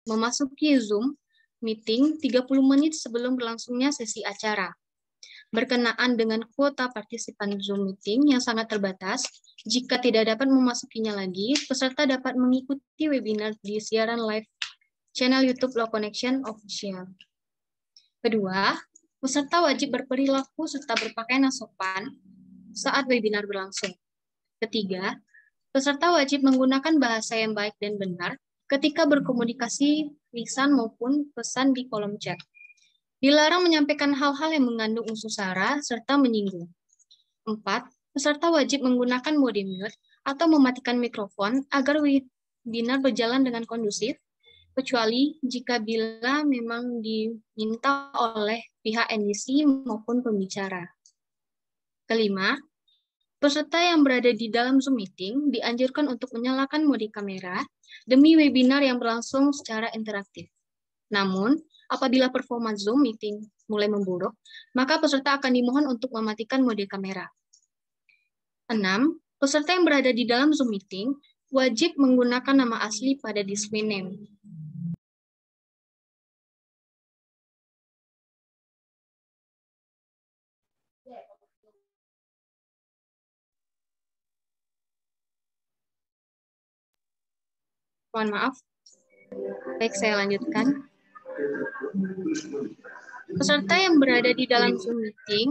memasuki Zoom meeting 30 menit sebelum berlangsungnya sesi acara. Berkenaan dengan kuota partisipan Zoom meeting yang sangat terbatas, jika tidak dapat memasukinya lagi, peserta dapat mengikuti webinar di siaran live channel YouTube Law Connection Official. Kedua, peserta wajib berperilaku serta berpakaian sopan saat webinar berlangsung. Ketiga, peserta wajib menggunakan bahasa yang baik dan benar ketika berkomunikasi lisan maupun pesan di kolom chat. Dilarang menyampaikan hal-hal yang mengandung unsur sara serta menyinggung. 4. Peserta wajib menggunakan mode mute atau mematikan mikrofon agar webinar berjalan dengan kondusif, kecuali jika bila memang diminta oleh pihak NDC maupun pembicara. Kelima, peserta yang berada di dalam Zoom meeting dianjurkan untuk menyalakan mode kamera demi webinar yang berlangsung secara interaktif. Namun, apabila performa Zoom meeting mulai memburuk, maka peserta akan dimohon untuk mematikan mode kamera. 6. Peserta yang berada di dalam Zoom meeting wajib menggunakan nama asli pada display name. Mohon maaf. Baik, saya lanjutkan. Peserta yang berada di dalam Zoom meeting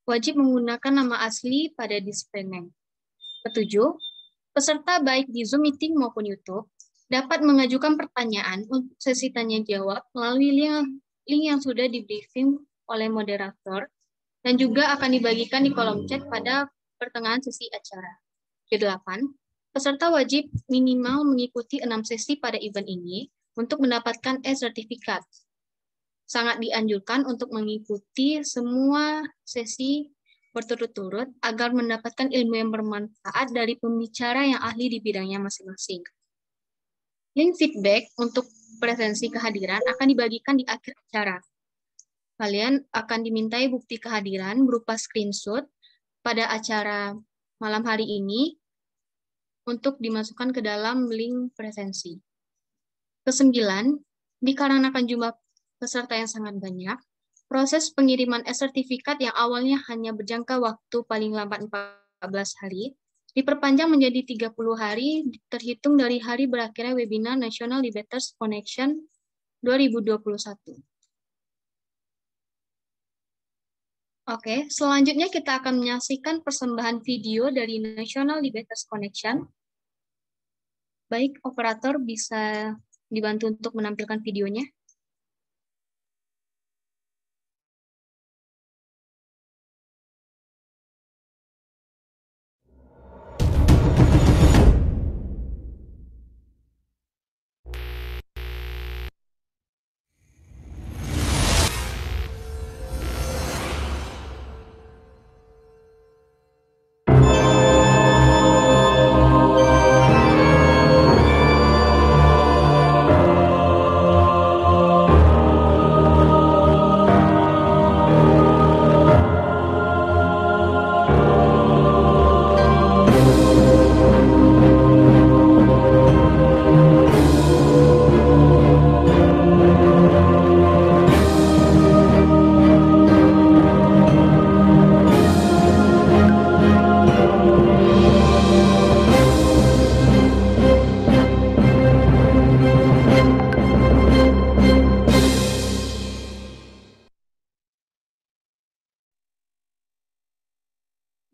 wajib menggunakan nama asli pada display name. Ketujuh, peserta baik di Zoom meeting maupun YouTube dapat mengajukan pertanyaan untuk sesi tanya jawab melalui link yang sudah di-briefing oleh moderator dan juga akan dibagikan di kolom chat pada pertengahan sesi acara. Kedelapan, peserta wajib minimal mengikuti 6 sesi pada event ini untuk mendapatkan e-sertifikat. Sangat dianjurkan untuk mengikuti semua sesi berturut-turut agar mendapatkan ilmu yang bermanfaat dari pembicara yang ahli di bidangnya masing-masing. Link feedback untuk presensi kehadiran akan dibagikan di akhir acara. Kalian akan dimintai bukti kehadiran berupa screenshot pada acara malam hari ini untuk dimasukkan ke dalam link presensi. Kesembilan, dikarenakan jumlah peserta yang sangat banyak, proses pengiriman e-sertifikat yang awalnya hanya berjangka waktu paling lambat 14 hari, diperpanjang menjadi 30 hari terhitung dari hari berakhirnya webinar National Debaters Connection 2021. Oke, selanjutnya kita akan menyaksikan persembahan video dari National Debaters Connection. Baik, operator bisa dibantu untuk menampilkan videonya.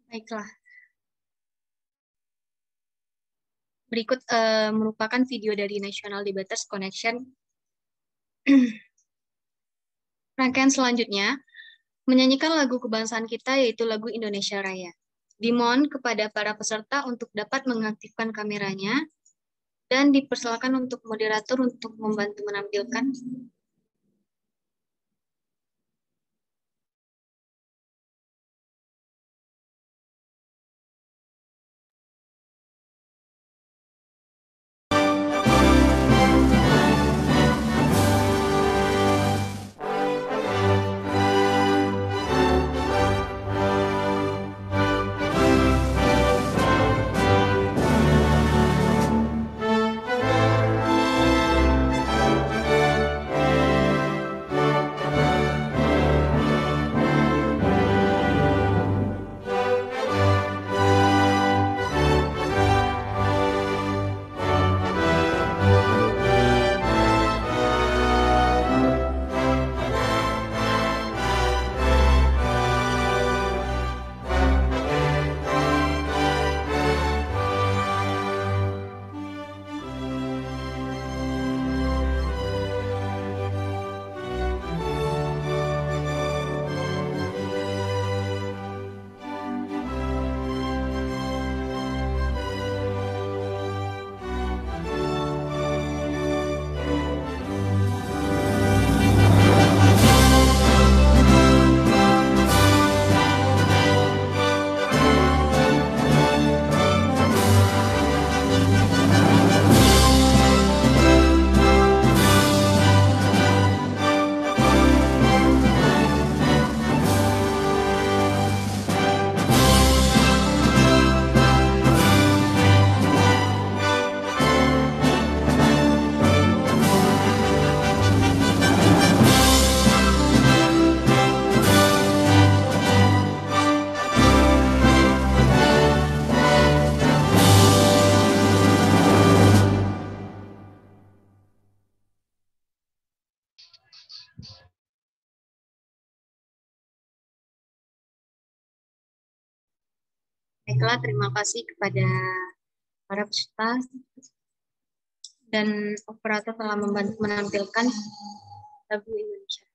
Baiklah. Berikut merupakan video dari National Debaters Connection. Rangkaian selanjutnya, menyanyikan lagu kebangsaan kita yaitu lagu Indonesia Raya. Dimohon kepada para peserta untuk dapat mengaktifkan kameranya dan dipersilakan untuk moderator untuk membantu menampilkan. Baiklah, terima kasih kepada para peserta dan operator telah membantu menampilkan lagu Indonesia.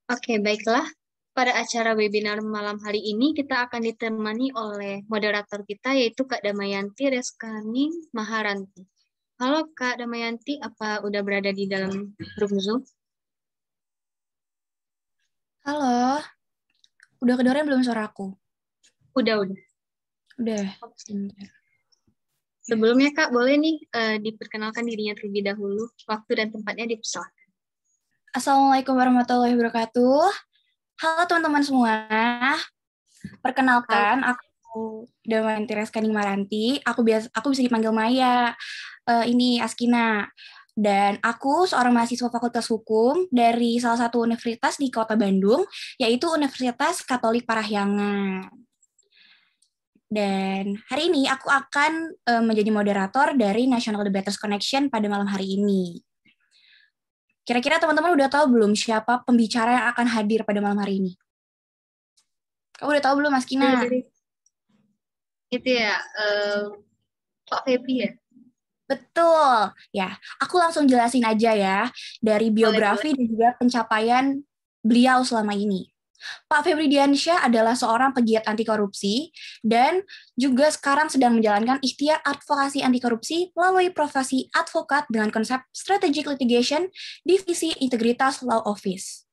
Oke, baiklah. Pada acara webinar malam hari ini kita akan ditemani oleh moderator kita yaitu Kak Damayanti Reskani Maharanti. Halo Kak Damayanti, apa udah berada di dalam grup Zoom? Halo, udah kedengeran belum suaraku? Udah. Udah. Sebelumnya Kak, boleh nih diperkenalkan dirinya terlebih dahulu, waktu dan tempatnya dipersilakan. Assalamualaikum warahmatullahi wabarakatuh. Halo teman-teman semua. Perkenalkan, aku Damayanti Reskani Maranti. Aku bisa dipanggil Maya. Ini Askina. Dan aku seorang mahasiswa Fakultas Hukum dari salah satu universitas di Kota Bandung, yaitu Universitas Katolik Parahyangan. Dan hari ini aku akan menjadi moderator dari National Debaters Connection pada malam hari ini. Kira-kira teman-teman udah tahu belum siapa pembicara yang akan hadir pada malam hari ini? Kamu udah tahu belum, Mas Kina? Itu ya, Pak Febri ya? Betul. Ya, aku langsung jelasin aja ya dari biografi dan juga pencapaian beliau selama ini. Pak Febri Diansyah adalah seorang pegiat anti korupsi dan juga sekarang sedang menjalankan ikhtiar advokasi anti korupsi melalui profesi advokat dengan konsep strategic litigation divisi Integritas Law Office.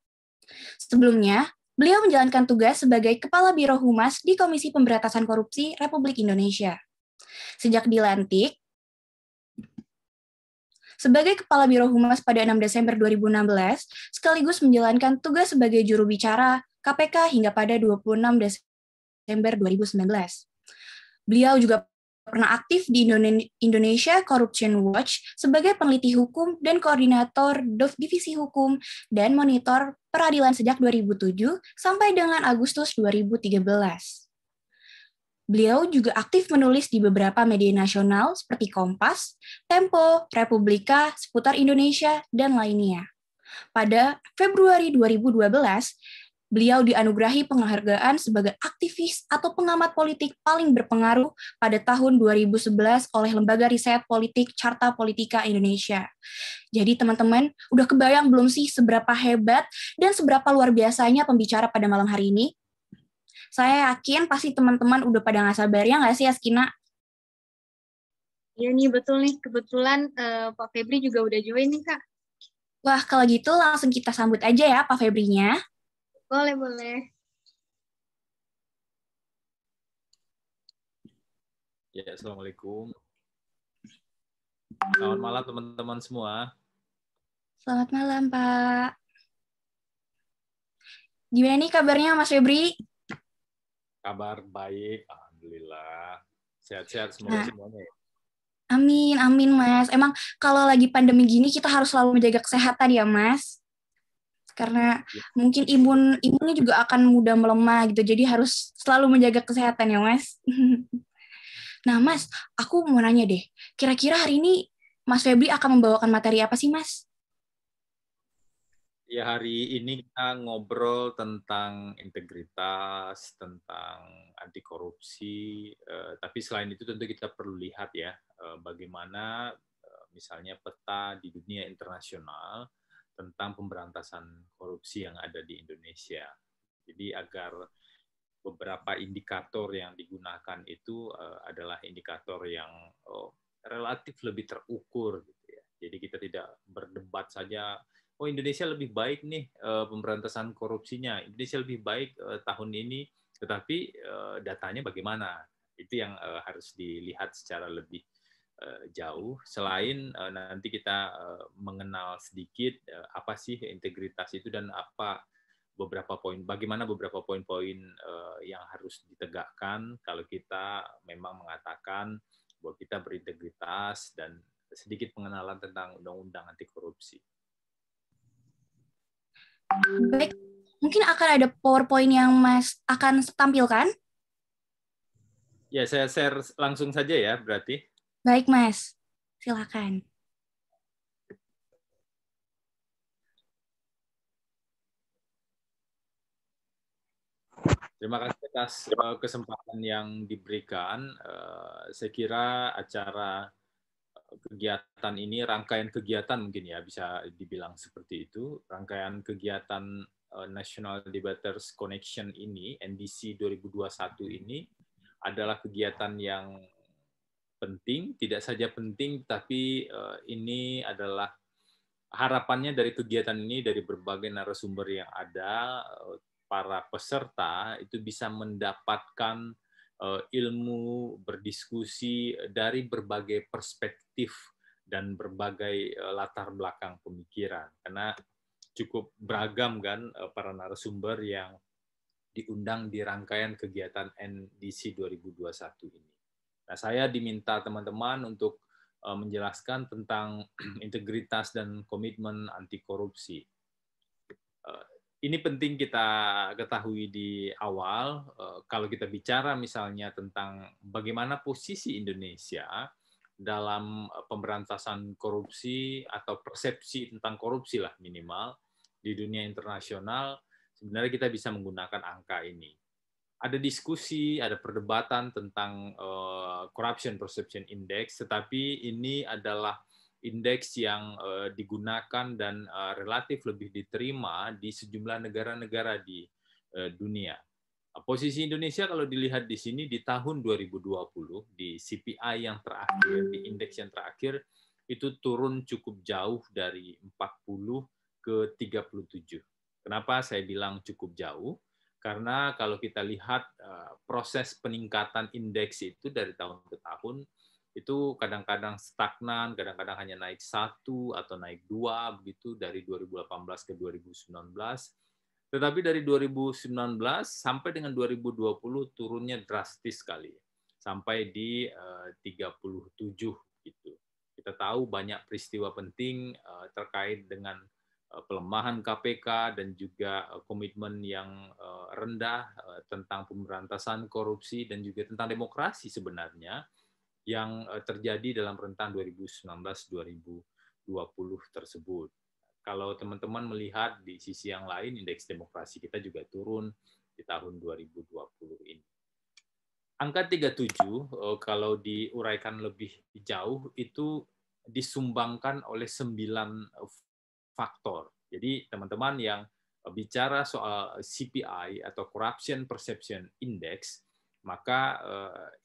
Sebelumnya, beliau menjalankan tugas sebagai Kepala Biro Humas di Komisi Pemberantasan Korupsi Republik Indonesia. Sejak dilantik sebagai Kepala Biro Humas pada 6 Desember 2016, sekaligus menjalankan tugas sebagai juru bicara KPK hingga pada 26 Desember 2019. Beliau juga pernah aktif di Indonesia Corruption Watch sebagai peneliti hukum dan koordinator divisi hukum dan monitor peradilan sejak 2007 sampai dengan Agustus 2013. Beliau juga aktif menulis di beberapa media nasional seperti Kompas, Tempo, Republika, Seputar Indonesia, dan lainnya. Pada Februari 2012, beliau dianugerahi penghargaan sebagai aktivis atau pengamat politik paling berpengaruh pada tahun 2011 oleh Lembaga Riset Politik Carta Politika Indonesia. Jadi teman-teman, udah kebayang belum sih seberapa hebat dan seberapa luar biasanya pembicara pada malam hari ini? Saya yakin pasti teman-teman udah pada nggak sabar, ya nggak sih, Askina? Iya nih, betul nih. Kebetulan Pak Febri juga udah join nih, Kak. Wah, kalau gitu langsung kita sambut aja ya Pak Febrinya. Boleh. Ya, Assalamualaikum. Selamat malam teman-teman semua. Selamat malam, Pak. Gimana nih kabarnya Mas Febri? Kabar baik, alhamdulillah. Sehat-sehat semuanya. Amin Mas. Emang kalau lagi pandemi gini kita harus selalu menjaga kesehatan ya Mas. Karena mungkin imunnya juga akan mudah melemah gitu. Jadi harus selalu menjaga kesehatan ya Mas. Nah Mas, aku mau nanya deh. Kira-kira hari ini Mas Febri akan membawakan materi apa sih Mas? Ya, hari ini kita ngobrol tentang integritas, tentang anti korupsi, tapi selain itu tentu kita perlu lihat ya bagaimana misalnya peta di dunia internasional tentang pemberantasan korupsi yang ada di Indonesia. Jadi agar beberapa indikator yang digunakan itu adalah indikator yang relatif lebih terukur gitu ya. Jadi kita tidak berdebat saja, oh Indonesia lebih baik nih pemberantasan korupsinya, Indonesia lebih baik tahun ini, tetapi datanya bagaimana? Itu yang harus dilihat secara lebih jauh. Selain nanti kita mengenal sedikit apa sih integritas itu dan bagaimana beberapa poin-poin yang harus ditegakkan kalau kita memang mengatakan bahwa kita berintegritas, dan sedikit pengenalan tentang undang-undang anti korupsi. Baik, mungkin akan ada PowerPoint yang Mas akan tampilkan? Ya, saya share langsung saja ya, berarti. Baik, Mas. Silakan. Terima kasih atas kesempatan yang diberikan. Saya kira acara kegiatan ini, rangkaian kegiatan mungkin ya bisa dibilang seperti itu, rangkaian kegiatan National Debaters Connection ini, NDC 2021 ini adalah kegiatan yang penting, tidak saja penting, tapi ini adalah harapannya dari kegiatan ini, dari berbagai narasumber yang ada, para peserta itu bisa mendapatkan ilmu, berdiskusi dari berbagai perspektif dan berbagai latar belakang pemikiran. Karena cukup beragam kan para narasumber yang diundang di rangkaian kegiatan NDC 2021 ini. Nah, saya diminta teman-teman untuk menjelaskan tentang integritas dan komitmen anti korupsi. Ini penting kita ketahui di awal, kalau kita bicara misalnya tentang bagaimana posisi Indonesia dalam pemberantasan korupsi atau persepsi tentang korupsi lah minimal di dunia internasional, sebenarnya kita bisa menggunakan angka ini. Ada diskusi, ada perdebatan tentang Corruption Perception Index, tetapi ini adalah indeks yang digunakan dan relatif lebih diterima di sejumlah negara-negara di dunia. Posisi Indonesia kalau dilihat di sini di tahun 2020, di CPI yang terakhir, di indeks yang terakhir, itu turun cukup jauh dari 40 ke 37. Kenapa saya bilang cukup jauh? Karena kalau kita lihat proses peningkatan indeks itu dari tahun ke tahun, itu kadang-kadang stagnan, kadang-kadang hanya naik 1 atau naik 2 begitu dari 2018 ke 2019. Tetapi dari 2019 sampai dengan 2020 turunnya drastis sekali, sampai di 37 gitu. Kita tahu banyak peristiwa penting terkait dengan pelemahan KPK dan juga komitmen yang rendah tentang pemberantasan korupsi dan juga tentang demokrasi sebenarnya yang terjadi dalam rentang 2019-2020 tersebut. Kalau teman-teman melihat di sisi yang lain, indeks demokrasi kita juga turun di tahun 2020 ini. Angka 37, kalau diuraikan lebih jauh, itu disumbangkan oleh 9 faktor. Jadi teman-teman yang bicara soal CPI atau Corruption Perception Index, maka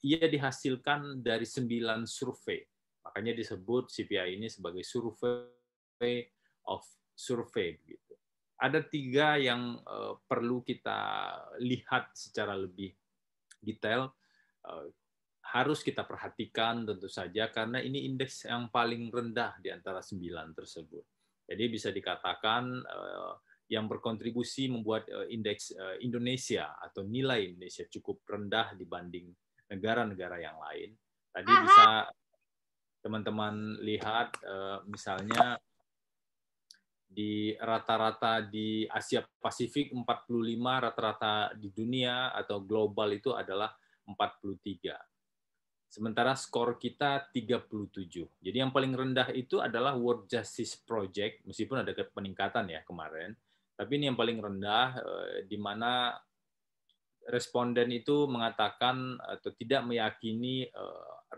ia dihasilkan dari 9 survei. Makanya disebut CPI ini sebagai survey of survey. Gitu. Ada 3 yang perlu kita lihat secara lebih detail, harus kita perhatikan tentu saja, karena ini indeks yang paling rendah di antara 9 tersebut. Jadi bisa dikatakan yang berkontribusi membuat indeks Indonesia atau nilai Indonesia cukup rendah dibanding negara-negara yang lain. Tadi bisa teman-teman lihat misalnya di rata-rata di Asia Pasifik 45, rata-rata di dunia atau global itu adalah 43. Sementara skor kita 37. Jadi yang paling rendah itu adalah World Justice Project, meskipun ada peningkatan ya kemarin. Tapi ini yang paling rendah, di mana responden itu mengatakan atau tidak meyakini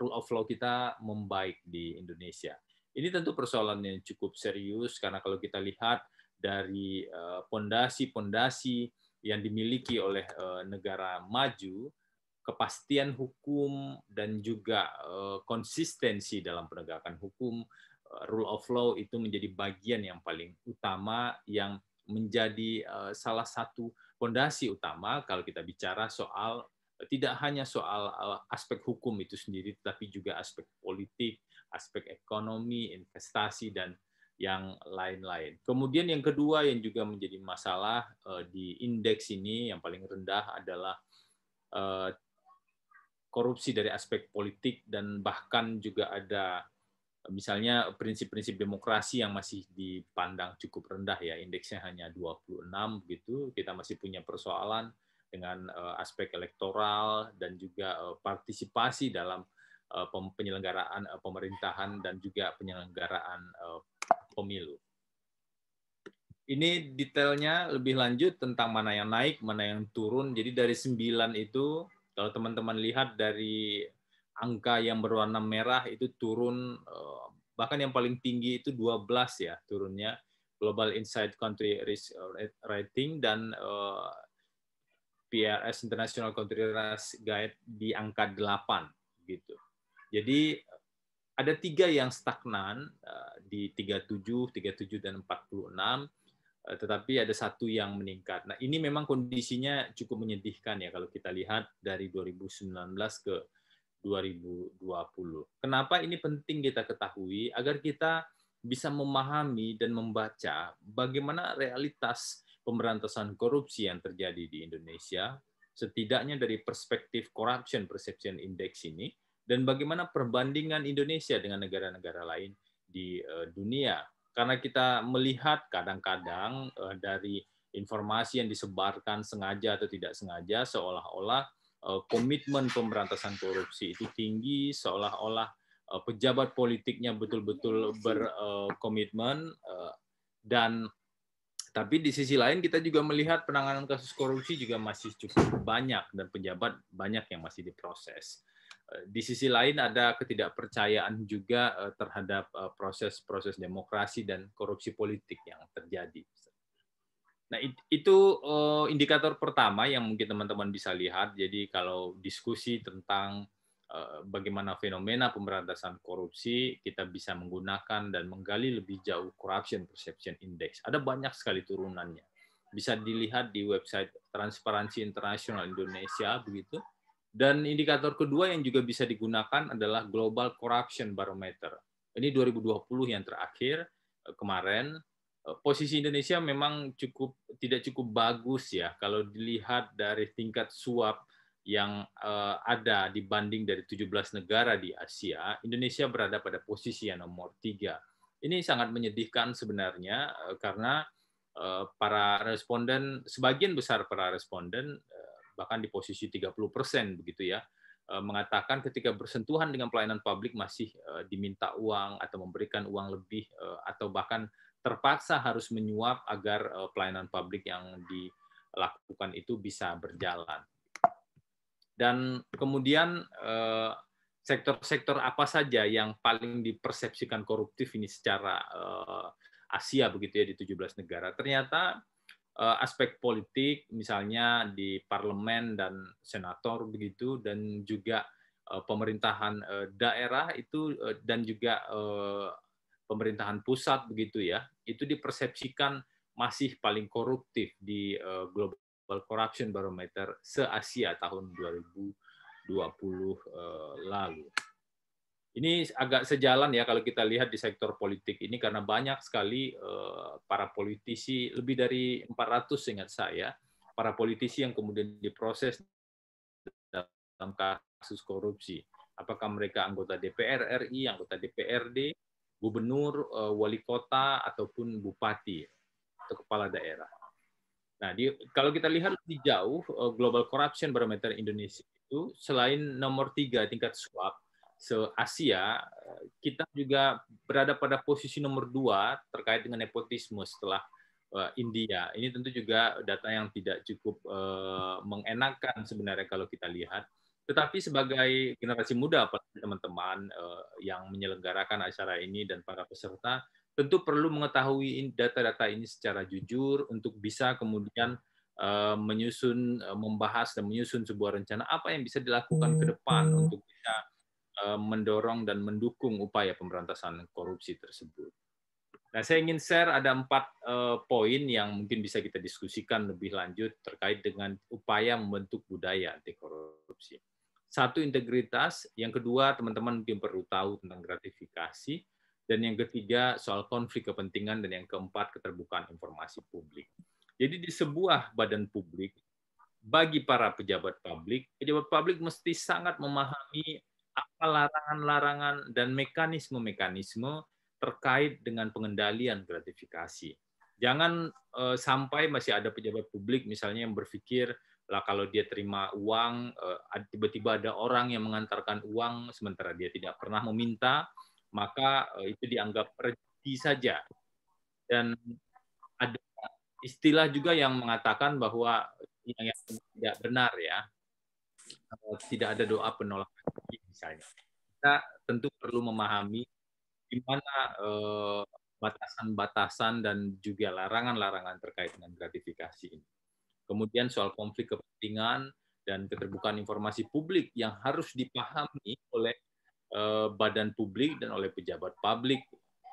rule of law kita membaik di Indonesia. Ini tentu persoalan yang cukup serius, karena kalau kita lihat dari pondasi-pondasi yang dimiliki oleh negara maju, kepastian hukum dan juga konsistensi dalam penegakan hukum, rule of law itu menjadi bagian yang paling utama, yang menjadi salah satu fondasi utama kalau kita bicara soal tidak hanya soal aspek hukum itu sendiri, tapi juga aspek politik, aspek ekonomi, investasi, dan yang lain-lain. Kemudian yang kedua yang juga menjadi masalah di indeks ini yang paling rendah adalah korupsi dari aspek politik, dan bahkan juga ada misalnya prinsip-prinsip demokrasi yang masih dipandang cukup rendah ya, indeksnya hanya 26 begitu. Kita masih punya persoalan dengan aspek elektoral dan juga partisipasi dalam penyelenggaraan pemerintahan dan juga penyelenggaraan pemilu. ini detailnya lebih lanjut tentang mana yang naik, mana yang turun. Jadi dari 9 itu, kalau teman-teman lihat dari angka yang berwarna merah itu turun, bahkan yang paling tinggi itu 12 ya turunnya, Global Insight Country Risk Rating dan PRS International Country Risk Guide di angka 8 gitu. Jadi ada 3 yang stagnan di 37, 37 dan 46. Tetapi ada 1 yang meningkat. Nah, ini memang kondisinya cukup menyedihkan ya kalau kita lihat dari 2019 ke 2020. Kenapa ini penting kita ketahui? Agar kita bisa memahami dan membaca bagaimana realitas pemberantasan korupsi yang terjadi di Indonesia, setidaknya dari perspektif Corruption Perception Index ini, dan bagaimana perbandingan Indonesia dengan negara-negara lain di dunia. Karena kita melihat kadang-kadang dari informasi yang disebarkan sengaja atau tidak sengaja, seolah-olah komitmen pemberantasan korupsi itu tinggi, seolah-olah pejabat politiknya betul-betul berkomitmen, dan tapi di sisi lain kita juga melihat penanganan kasus korupsi juga masih cukup banyak dan pejabat banyak yang masih diproses. Di sisi lain ada ketidakpercayaan juga terhadap proses-proses demokrasi dan korupsi politik yang terjadi. Nah, itu indikator pertama yang mungkin teman-teman bisa lihat. Jadi kalau diskusi tentang bagaimana fenomena pemberantasan korupsi, kita bisa menggunakan dan menggali lebih jauh Corruption Perception Index. Ada banyak sekali turunannya. Bisa dilihat di website Transparansi Internasional Indonesia, begitu. Dan indikator kedua yang juga bisa digunakan adalah Global Corruption Barometer. Ini 2020 yang terakhir kemarin. Posisi Indonesia memang tidak cukup bagus ya kalau dilihat dari tingkat suap yang ada dibanding dari 17 negara di Asia. Indonesia berada pada posisi yang nomor 3. Ini sangat menyedihkan sebenarnya karena para responden, sebagian besar para responden bahkan di posisi 30% begitu ya, mengatakan ketika bersentuhan dengan pelayanan publik masih diminta uang atau memberikan uang lebih atau bahkan terpaksa harus menyuap agar pelayanan publik yang dilakukan itu bisa berjalan. Dan kemudian sektor-sektor apa saja yang paling dipersepsikan koruptif ini secara Asia begitu ya di 17 negara. Ternyata aspek politik misalnya di parlemen dan senator begitu, dan juga pemerintahan daerah itu dan juga pemerintahan pusat begitu ya, itu dipersepsikan masih paling koruptif di Global Corruption Barometer se-Asia tahun 2020 lalu. Ini agak sejalan ya kalau kita lihat di sektor politik ini karena banyak sekali para politisi, lebih dari 400 seingat saya, para politisi yang kemudian diproses dalam kasus korupsi. Apakah mereka anggota DPR RI, anggota DPRD, gubernur, wali kota, ataupun bupati atau kepala daerah. Nah, kalau kita lihat lebih jauh, Global Corruption Barometer Indonesia itu selain nomor 3 tingkat suap, se-Asia, kita juga berada pada posisi nomor 2 terkait dengan nepotisme setelah India. Ini tentu juga data yang tidak cukup mengenakan sebenarnya kalau kita lihat. Tetapi sebagai generasi muda, teman-teman yang menyelenggarakan acara ini dan para peserta, tentu perlu mengetahui data-data ini secara jujur untuk bisa kemudian membahas dan menyusun sebuah rencana apa yang bisa dilakukan ke depan untuk bisa mendorong dan mendukung upaya pemberantasan korupsi tersebut. Nah, saya ingin share ada 4 poin yang mungkin bisa kita diskusikan lebih lanjut terkait dengan upaya membentuk budaya anti korupsi. 1, integritas. Yang kedua, teman-teman mungkin perlu tahu tentang gratifikasi. Dan yang ketiga, soal konflik kepentingan. Dan yang keempat, keterbukaan informasi publik. Jadi di sebuah badan publik, bagi para pejabat publik mesti sangat memahami apa larangan-larangan dan mekanisme-mekanisme terkait dengan pengendalian gratifikasi. Jangan sampai masih ada pejabat publik misalnya yang berpikir lah kalau dia terima uang, tiba-tiba ada orang yang mengantarkan uang sementara dia tidak pernah meminta, maka itu dianggap rezeki saja. Dan ada istilah juga yang mengatakan bahwa yang tidak benar ya, tidak ada doa penolak rezeki misalnya. Kita tentu perlu memahami di mana batasan-batasan dan juga larangan-larangan terkait dengan gratifikasi ini. Kemudian soal konflik kepentingan dan keterbukaan informasi publik yang harus dipahami oleh badan publik dan oleh pejabat publik.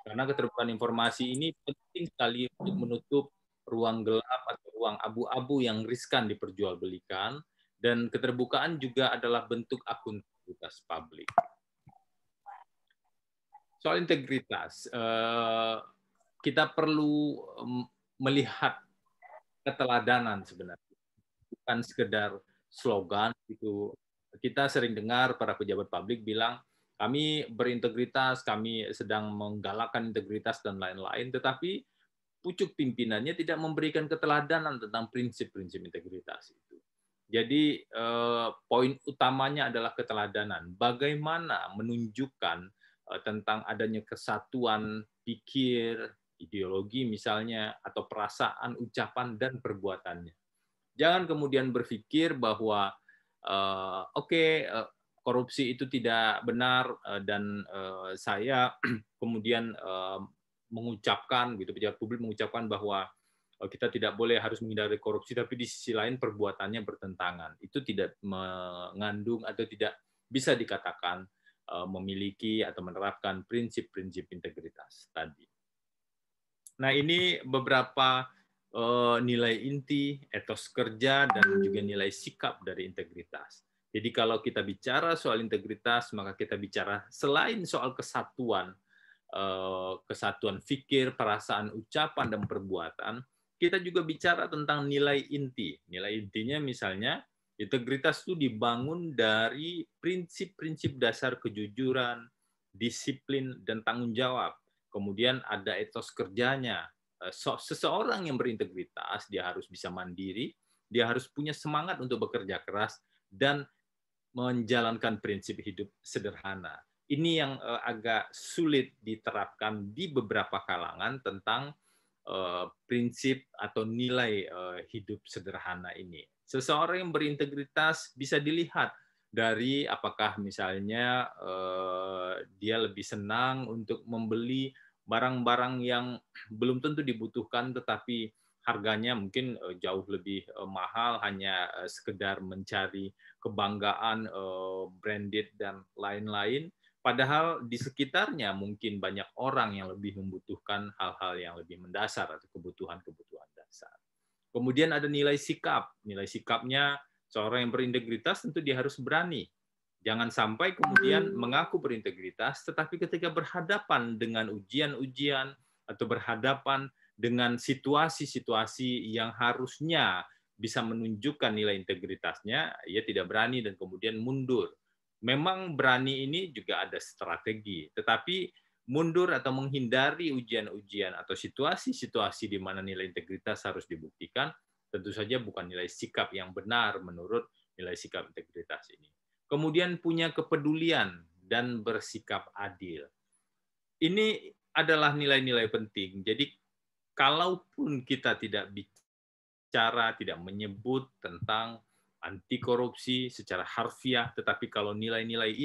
Karena keterbukaan informasi ini penting sekali untuk menutup ruang gelap atau ruang abu-abu yang riskan diperjualbelikan, dan keterbukaan juga adalah bentuk akuntabilitas publik. Soal integritas, kita perlu melihat keteladanan sebenarnya, bukan sekedar slogan gitu. Kita sering dengar para pejabat publik bilang, kami berintegritas, kami sedang menggalakkan integritas dan lain-lain, tetapi pucuk pimpinannya tidak memberikan keteladanan tentang prinsip-prinsip integritas itu. Jadi poin utamanya adalah keteladanan. Bagaimana menunjukkan tentang adanya kesatuan pikir, ideologi misalnya, atau perasaan, ucapan, dan perbuatannya. Jangan kemudian berpikir bahwa korupsi itu tidak benar dan saya kemudian mengucapkan gitu, pejabat publik mengucapkan bahwa kita tidak boleh harus menghindari korupsi, tapi di sisi lain perbuatannya bertentangan. Itu tidak mengandung atau tidak bisa dikatakan memiliki atau menerapkan prinsip-prinsip integritas tadi. Nah, ini beberapa nilai inti, etos kerja, dan juga nilai sikap dari integritas. Jadi kalau kita bicara soal integritas, maka kita bicara selain soal kesatuan fikir, perasaan, ucapan, dan perbuatan, kita juga bicara tentang nilai inti. Nilai intinya misalnya, integritas itu dibangun dari prinsip-prinsip dasar kejujuran, disiplin, dan tanggung jawab. Kemudian ada etos kerjanya. Seseorang yang berintegritas, dia harus bisa mandiri, dia harus punya semangat untuk bekerja keras, dan menjalankan prinsip hidup sederhana. Ini yang agak sulit diterapkan di beberapa kalangan tentang prinsip atau nilai hidup sederhana ini. Seseorang yang berintegritas bisa dilihat dari apakah misalnya dia lebih senang untuk membeli barang-barang yang belum tentu dibutuhkan tetapi harganya mungkin jauh lebih mahal, hanya sekedar mencari kebanggaan branded dan lain-lain, padahal di sekitarnya mungkin banyak orang yang lebih membutuhkan hal-hal yang lebih mendasar atau kebutuhan-kebutuhan dasar. Kemudian ada nilai sikap. Nilai sikapnya seorang yang berintegritas tentu dia harus berani. Jangan sampai kemudian mengaku berintegritas, tetapi ketika berhadapan dengan ujian-ujian atau berhadapan dengan situasi-situasi yang harusnya bisa menunjukkan nilai integritasnya, ia tidak berani dan kemudian mundur. Memang berani ini juga ada strategi, tetapi mundur atau menghindari ujian-ujian atau situasi-situasi di mana nilai integritas harus dibuktikan, tentu saja bukan nilai sikap yang benar menurut nilai sikap integritas ini. Kemudian punya kepedulian dan bersikap adil. Ini adalah nilai-nilai penting. Jadi kalaupun kita tidak bicara, tidak menyebut tentang anti korupsi secara harfiah, tetapi kalau nilai-nilai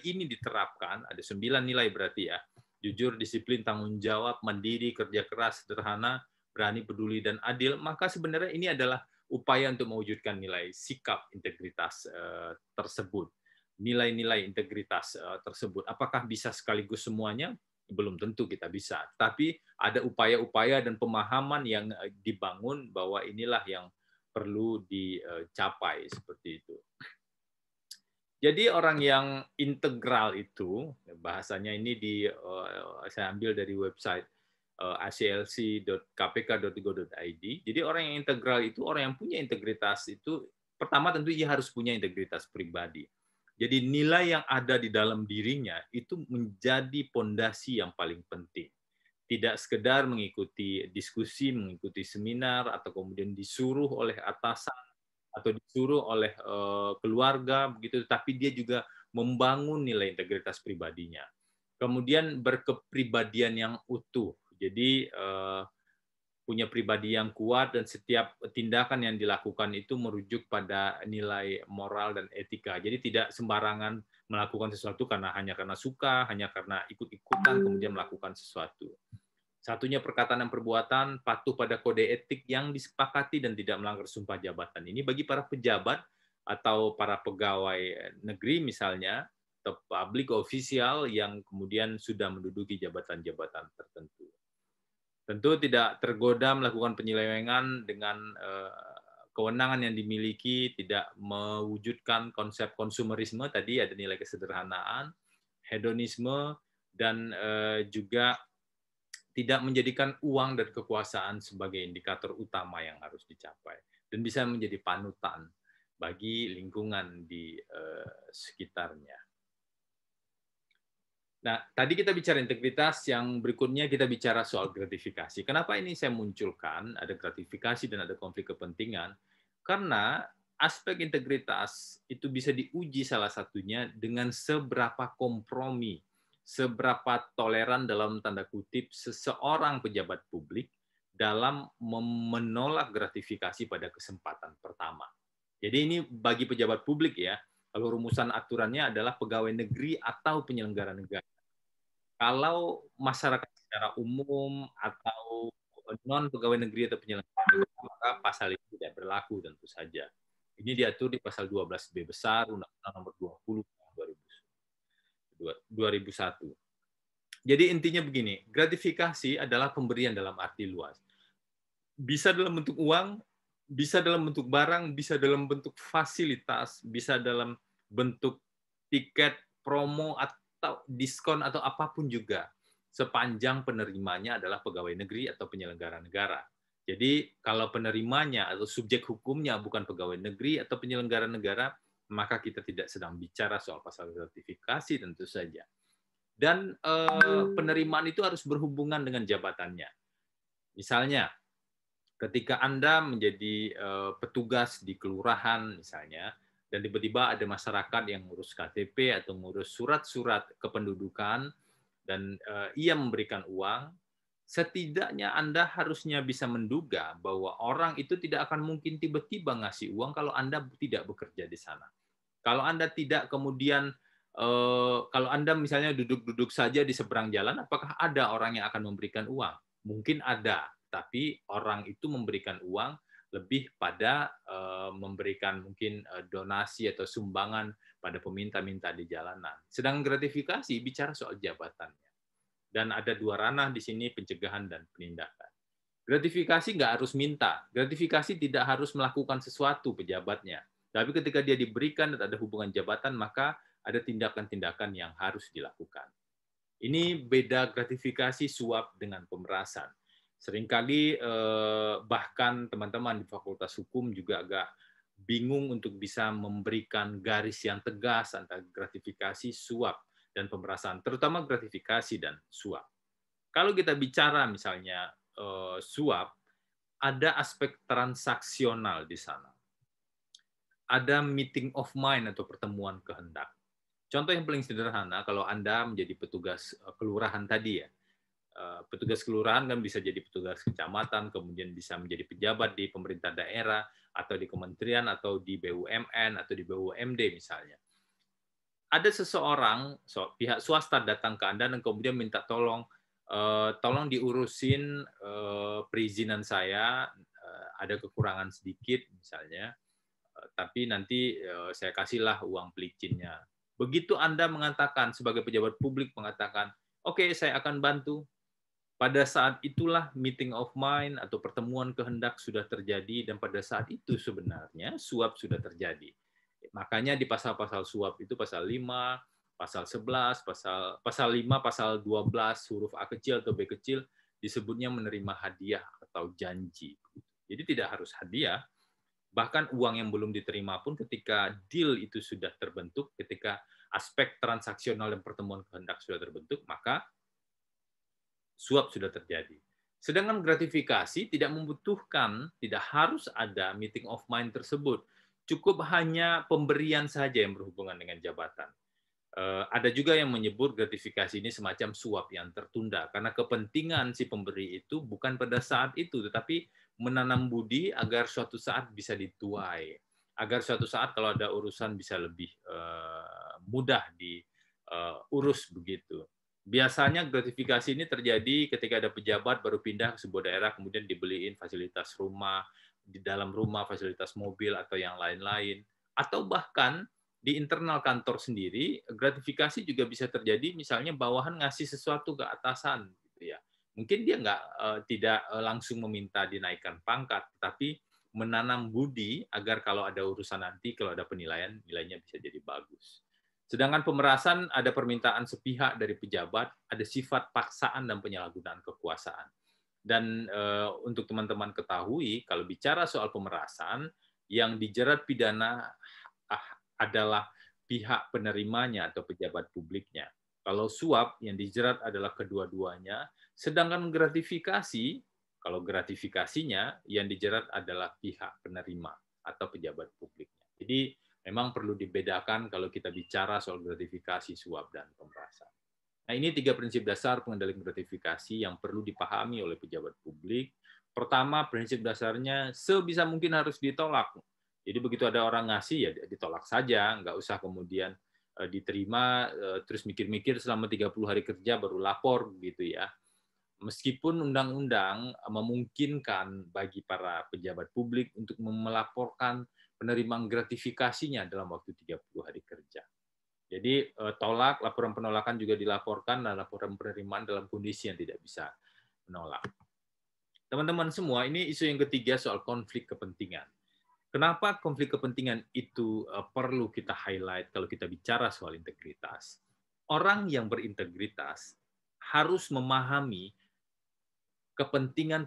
ini diterapkan, ada 9 nilai berarti ya, jujur, disiplin, tanggung jawab, mandiri, kerja keras, sederhana, berani, peduli, dan adil, maka sebenarnya ini adalah upaya untuk mewujudkan nilai sikap integritas tersebut. Nilai-nilai integritas tersebut, apakah bisa sekaligus semuanya? Belum tentu kita bisa, tapi ada upaya-upaya dan pemahaman yang dibangun bahwa inilah yang perlu dicapai seperti itu. Jadi orang yang integral itu, bahasanya ini saya ambil dari website aclc.kpk.go.id. Jadi orang yang integral itu orang yang punya integritas itu, pertama tentu ia harus punya integritas pribadi. Jadi nilai yang ada di dalam dirinya itu menjadi pondasi yang paling penting. Tidak sekedar mengikuti diskusi, mengikuti seminar, atau kemudian disuruh oleh atasan, atau disuruh oleh keluarga, begitu, tapi dia juga membangun nilai integritas pribadinya. Kemudian berkepribadian yang utuh. Jadi punya pribadi yang kuat, dan setiap tindakan yang dilakukan itu merujuk pada nilai moral dan etika. Jadi tidak sembarangan melakukan sesuatu hanya karena suka, hanya karena ikut-ikutan kemudian melakukan sesuatu. Satunya perkataan dan perbuatan patuh pada kode etik yang disepakati dan tidak melanggar sumpah jabatan. Ini bagi para pejabat atau para pegawai negeri misalnya, atau public official yang kemudian sudah menduduki jabatan-jabatan tertentu. Tentu tidak tergoda melakukan penyelewengan dengan kewenangan yang dimiliki, tidak mewujudkan konsep konsumerisme, tadi ada nilai kesederhanaan, hedonisme, dan juga tidak menjadikan uang dan kekuasaan sebagai indikator utama yang harus dicapai, dan bisa menjadi panutan bagi lingkungan di sekitarnya. Nah, tadi kita bicara integritas, yang berikutnya kita bicara soal gratifikasi. Kenapa ini saya munculkan, ada gratifikasi dan ada konflik kepentingan? Karena aspek integritas itu bisa diuji salah satunya dengan seberapa kompromi, seberapa toleran dalam tanda kutip seseorang pejabat publik dalam menolak gratifikasi pada kesempatan pertama. Jadi ini bagi pejabat publik ya, kalau rumusan aturannya adalah pegawai negeri atau penyelenggara negara. Kalau masyarakat secara umum atau non pegawai negeri atau penyelenggara negara, maka pasal itu tidak berlaku tentu saja. Ini diatur di pasal 12B besar Undang-Undang Nomor 20 2001. Jadi intinya begini, gratifikasi adalah pemberian dalam arti luas. Bisa dalam bentuk uang, bisa dalam bentuk barang, bisa dalam bentuk fasilitas, bisa dalam bentuk tiket, promo, atau diskon, atau apapun juga, sepanjang penerimanya adalah pegawai negeri atau penyelenggara negara. Jadi kalau penerimanya atau subjek hukumnya bukan pegawai negeri atau penyelenggara negara, maka kita tidak sedang bicara soal pasal gratifikasi tentu saja. Dan penerimaan itu harus berhubungan dengan jabatannya. Misalnya, ketika Anda menjadi petugas di kelurahan misalnya, dan tiba-tiba ada masyarakat yang ngurus KTP atau ngurus surat-surat kependudukan, dan ia memberikan uang, setidaknya Anda harusnya bisa menduga bahwa orang itu tidak akan mungkin tiba-tiba ngasih uang kalau Anda tidak bekerja di sana. Kalau Anda tidak kemudian, kalau Anda misalnya duduk-duduk saja di seberang jalan, apakah ada orang yang akan memberikan uang? Mungkin ada, tapi orang itu memberikan uang lebih pada memberikan mungkin donasi atau sumbangan pada peminta-minta di jalanan. Sedang gratifikasi bicara soal jabatannya. Dan ada dua ranah di sini, pencegahan dan penindakan. Gratifikasi nggak harus minta. Gratifikasi tidak harus melakukan sesuatu pejabatnya. Tapi ketika dia diberikan dan ada hubungan jabatan, maka ada tindakan-tindakan yang harus dilakukan. Ini beda gratifikasi suap dengan pemerasan. Seringkali bahkan teman-teman di Fakultas Hukum juga agak bingung untuk bisa memberikan garis yang tegas antara gratifikasi, suap, dan pemerasan, terutama gratifikasi dan suap. Kalau kita bicara misalnya suap, ada aspek transaksional di sana. Ada meeting of mind atau pertemuan kehendak. Contoh yang paling sederhana, kalau Anda menjadi petugas kelurahan tadi ya, petugas kelurahan kan bisa jadi petugas kecamatan, kemudian bisa menjadi pejabat di pemerintah daerah, atau di kementerian, atau di BUMN, atau di BUMD misalnya. Ada seseorang, pihak swasta datang ke Anda dan kemudian minta tolong diurusin perizinan saya, ada kekurangan sedikit misalnya, tapi nanti saya kasihlah uang pelicinnya. Begitu Anda mengatakan, sebagai pejabat publik mengatakan, oke, saya akan bantu. Pada saat itulah meeting of mind atau pertemuan kehendak sudah terjadi, dan pada saat itu sebenarnya suap sudah terjadi. Makanya di pasal-pasal suap itu pasal 5, pasal 11, pasal 5, pasal 12 huruf A kecil atau B kecil disebutnya menerima hadiah atau janji. Jadi tidak harus hadiah, bahkan uang yang belum diterima pun ketika deal itu sudah terbentuk, ketika aspek transaksional dan pertemuan kehendak sudah terbentuk, maka suap sudah terjadi. Sedangkan gratifikasi tidak membutuhkan, tidak harus ada meeting of mind tersebut. Cukup hanya pemberian saja yang berhubungan dengan jabatan. Ada juga yang menyebut gratifikasi ini semacam suap yang tertunda, karena kepentingan si pemberi itu bukan pada saat itu, tetapi menanam budi agar suatu saat bisa dituai, agar suatu saat kalau ada urusan bisa lebih mudah diurus begitu. Biasanya gratifikasi ini terjadi ketika ada pejabat baru pindah ke sebuah daerah, kemudian dibeliin fasilitas rumah, di dalam rumah fasilitas mobil atau yang lain-lain, atau bahkan di internal kantor sendiri, gratifikasi juga bisa terjadi, misalnya bawahan ngasih sesuatu ke atasan, gitu ya. Mungkin dia tidak langsung meminta dinaikkan pangkat, tapi menanam budi agar kalau ada urusan nanti, kalau ada penilaian, nilainya bisa jadi bagus. Sedangkan pemerasan ada permintaan sepihak dari pejabat, ada sifat paksaan dan penyalahgunaan kekuasaan. Dan untuk teman-teman ketahui, kalau bicara soal pemerasan, yang dijerat pidana adalah pihak penerimanya atau pejabat publiknya. Kalau suap yang dijerat adalah kedua-duanya, sedangkan gratifikasi, kalau gratifikasinya yang dijerat adalah pihak penerima atau pejabat publiknya. Jadi memang perlu dibedakan kalau kita bicara soal gratifikasi, suap, dan pemerasan. Nah, ini 3 prinsip dasar pengendalian gratifikasi yang perlu dipahami oleh pejabat publik. Pertama, prinsip dasarnya sebisa mungkin harus ditolak. Jadi begitu ada orang ngasih, ya ditolak saja, nggak usah kemudian diterima, terus mikir-mikir selama 30 hari kerja baru lapor, gitu ya. Meskipun undang-undang memungkinkan bagi para pejabat publik untuk melaporkan penerimaan gratifikasinya dalam waktu 30 hari kerja. Jadi tolak, laporan penolakan juga dilaporkan, dan laporan penerimaan dalam kondisi yang tidak bisa menolak. Teman-teman semua, ini isu yang ketiga soal konflik kepentingan. Kenapa konflik kepentingan itu perlu kita highlight kalau kita bicara soal integritas? Orang yang berintegritas harus memahami kepentingan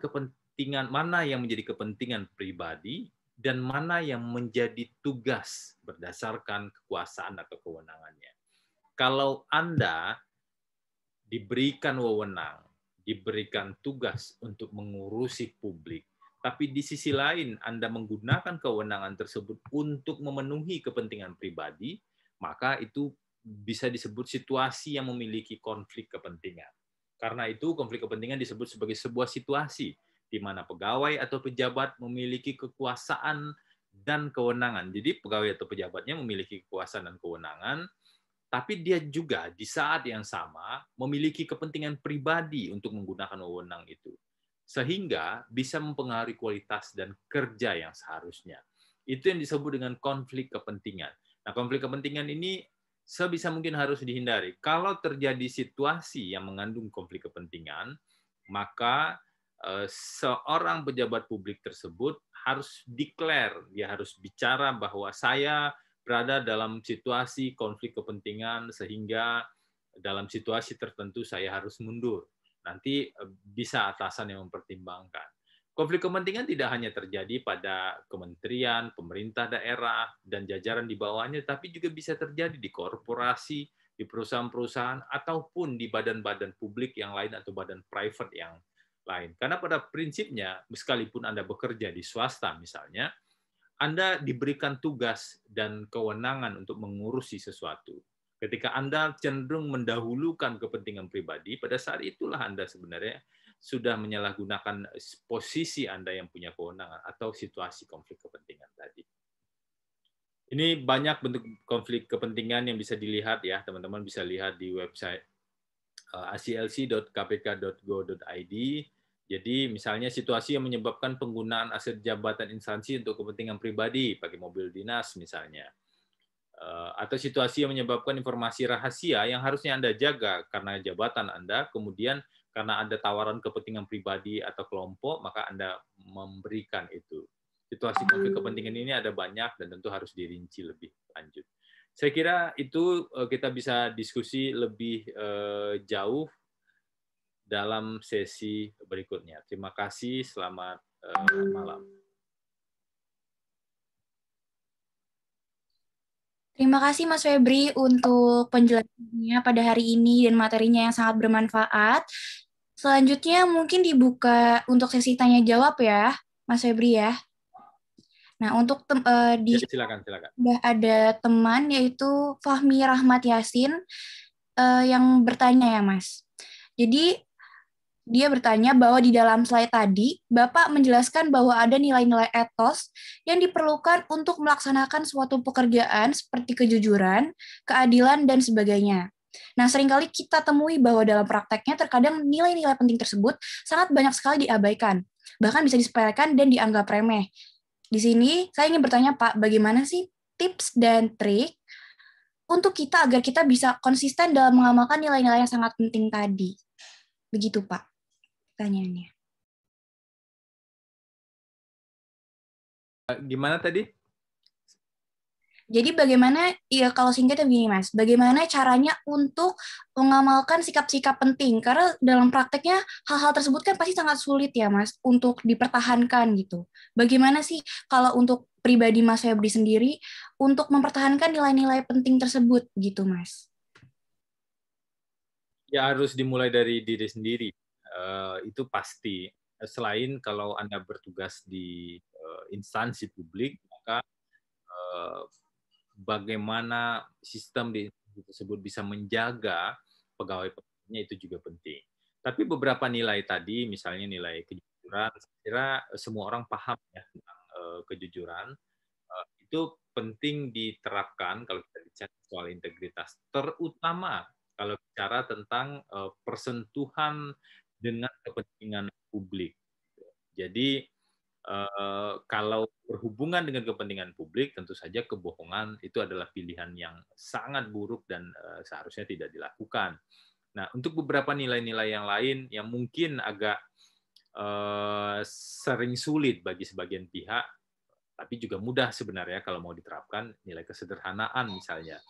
mana yang menjadi kepentingan pribadi dan mana yang menjadi tugas berdasarkan kekuasaan atau kewenangannya. Kalau Anda diberikan wewenang, diberikan tugas untuk mengurusi publik, tapi di sisi lain Anda menggunakan kewenangan tersebut untuk memenuhi kepentingan pribadi, maka itu bisa disebut situasi yang memiliki konflik kepentingan. Karena itu konflik kepentingan disebut sebagai sebuah situasi di mana pegawai atau pejabat memiliki kekuasaan dan kewenangan. Jadi pegawai atau pejabatnya memiliki kekuasaan dan kewenangan, tapi dia juga di saat yang sama memiliki kepentingan pribadi untuk menggunakan wewenang itu, sehingga bisa mempengaruhi kualitas dan kerja yang seharusnya. Itu yang disebut dengan konflik kepentingan. Nah, konflik kepentingan ini sebisa mungkin harus dihindari. Kalau terjadi situasi yang mengandung konflik kepentingan, maka seorang pejabat publik tersebut harus declare, dia harus bicara bahwa saya berada dalam situasi konflik kepentingan sehingga dalam situasi tertentu saya harus mundur. Nanti bisa atasan yang mempertimbangkan. Konflik kepentingan tidak hanya terjadi pada kementerian, pemerintah daerah, dan jajaran di bawahnya, tapi juga bisa terjadi di korporasi, di perusahaan-perusahaan, ataupun di badan-badan publik yang lain atau badan private yang lain. Karena pada prinsipnya, sekalipun Anda bekerja di swasta misalnya, Anda diberikan tugas dan kewenangan untuk mengurusi sesuatu. Ketika Anda cenderung mendahulukan kepentingan pribadi, pada saat itulah Anda sebenarnya sudah menyalahgunakan posisi Anda yang punya kewenangan atau situasi konflik kepentingan tadi. Ini banyak bentuk konflik kepentingan yang bisa dilihat ya, teman-teman bisa lihat di website aclc.kpk.go.id. Jadi misalnya situasi yang menyebabkan penggunaan aset jabatan instansi untuk kepentingan pribadi, pakai mobil dinas misalnya. Atau situasi yang menyebabkan informasi rahasia yang harusnya Anda jaga karena jabatan Anda, kemudian karena ada tawaran kepentingan pribadi atau kelompok, maka Anda memberikan itu. Situasi konflik kepentingan ini ada banyak dan tentu harus dirinci lebih lanjut. Saya kira itu kita bisa diskusi lebih jauh dalam sesi berikutnya. Terima kasih, selamat malam. Terima kasih Mas Febri untuk penjelasannya pada hari ini dan materinya yang sangat bermanfaat. Selanjutnya mungkin dibuka untuk sesi tanya jawab ya, Mas Febri ya. Nah, untuk di Silakan. udah ada teman yaitu Fahmi Rahmat Yasin yang bertanya ya, Mas. Jadi dia bertanya bahwa di dalam slide tadi, Bapak menjelaskan bahwa ada nilai-nilai etos yang diperlukan untuk melaksanakan suatu pekerjaan seperti kejujuran, keadilan, dan sebagainya. Nah, seringkali kita temui bahwa dalam prakteknya terkadang nilai-nilai penting tersebut sangat banyak sekali diabaikan, bahkan bisa disepelekan dan dianggap remeh. Di sini, saya ingin bertanya, Pak, bagaimana sih tips dan trik untuk kita agar kita bisa konsisten dalam mengamalkan nilai-nilai yang sangat penting tadi? Begitu, Pak, pertanyaannya. Gimana tadi? Jadi bagaimana, ya kalau singkatnya begini Mas, bagaimana caranya untuk mengamalkan sikap-sikap penting? Karena dalam prakteknya hal-hal tersebut kan pasti sangat sulit ya Mas, untuk dipertahankan gitu. Bagaimana sih kalau untuk pribadi Mas Febri sendiri, untuk mempertahankan nilai-nilai penting tersebut gitu Mas? Ya harus dimulai dari diri sendiri, itu pasti. Selain kalau Anda bertugas di instansi publik, maka bagaimana sistem di tersebut bisa menjaga pegawai-pegawainya itu juga penting. Tapi beberapa nilai tadi, misalnya nilai kejujuran, saya kira semua orang paham ya tentang kejujuran. Itu penting diterapkan kalau kita bicara soal integritas, terutama kalau bicara tentang persentuhan dengan kepentingan publik. Jadi kalau berhubungan dengan kepentingan publik, tentu saja kebohongan itu adalah pilihan yang sangat buruk dan seharusnya tidak dilakukan. Nah, untuk beberapa nilai-nilai yang lain yang mungkin agak sering sulit bagi sebagian pihak, tapi juga mudah sebenarnya kalau mau diterapkan, nilai kesederhanaan misalnya.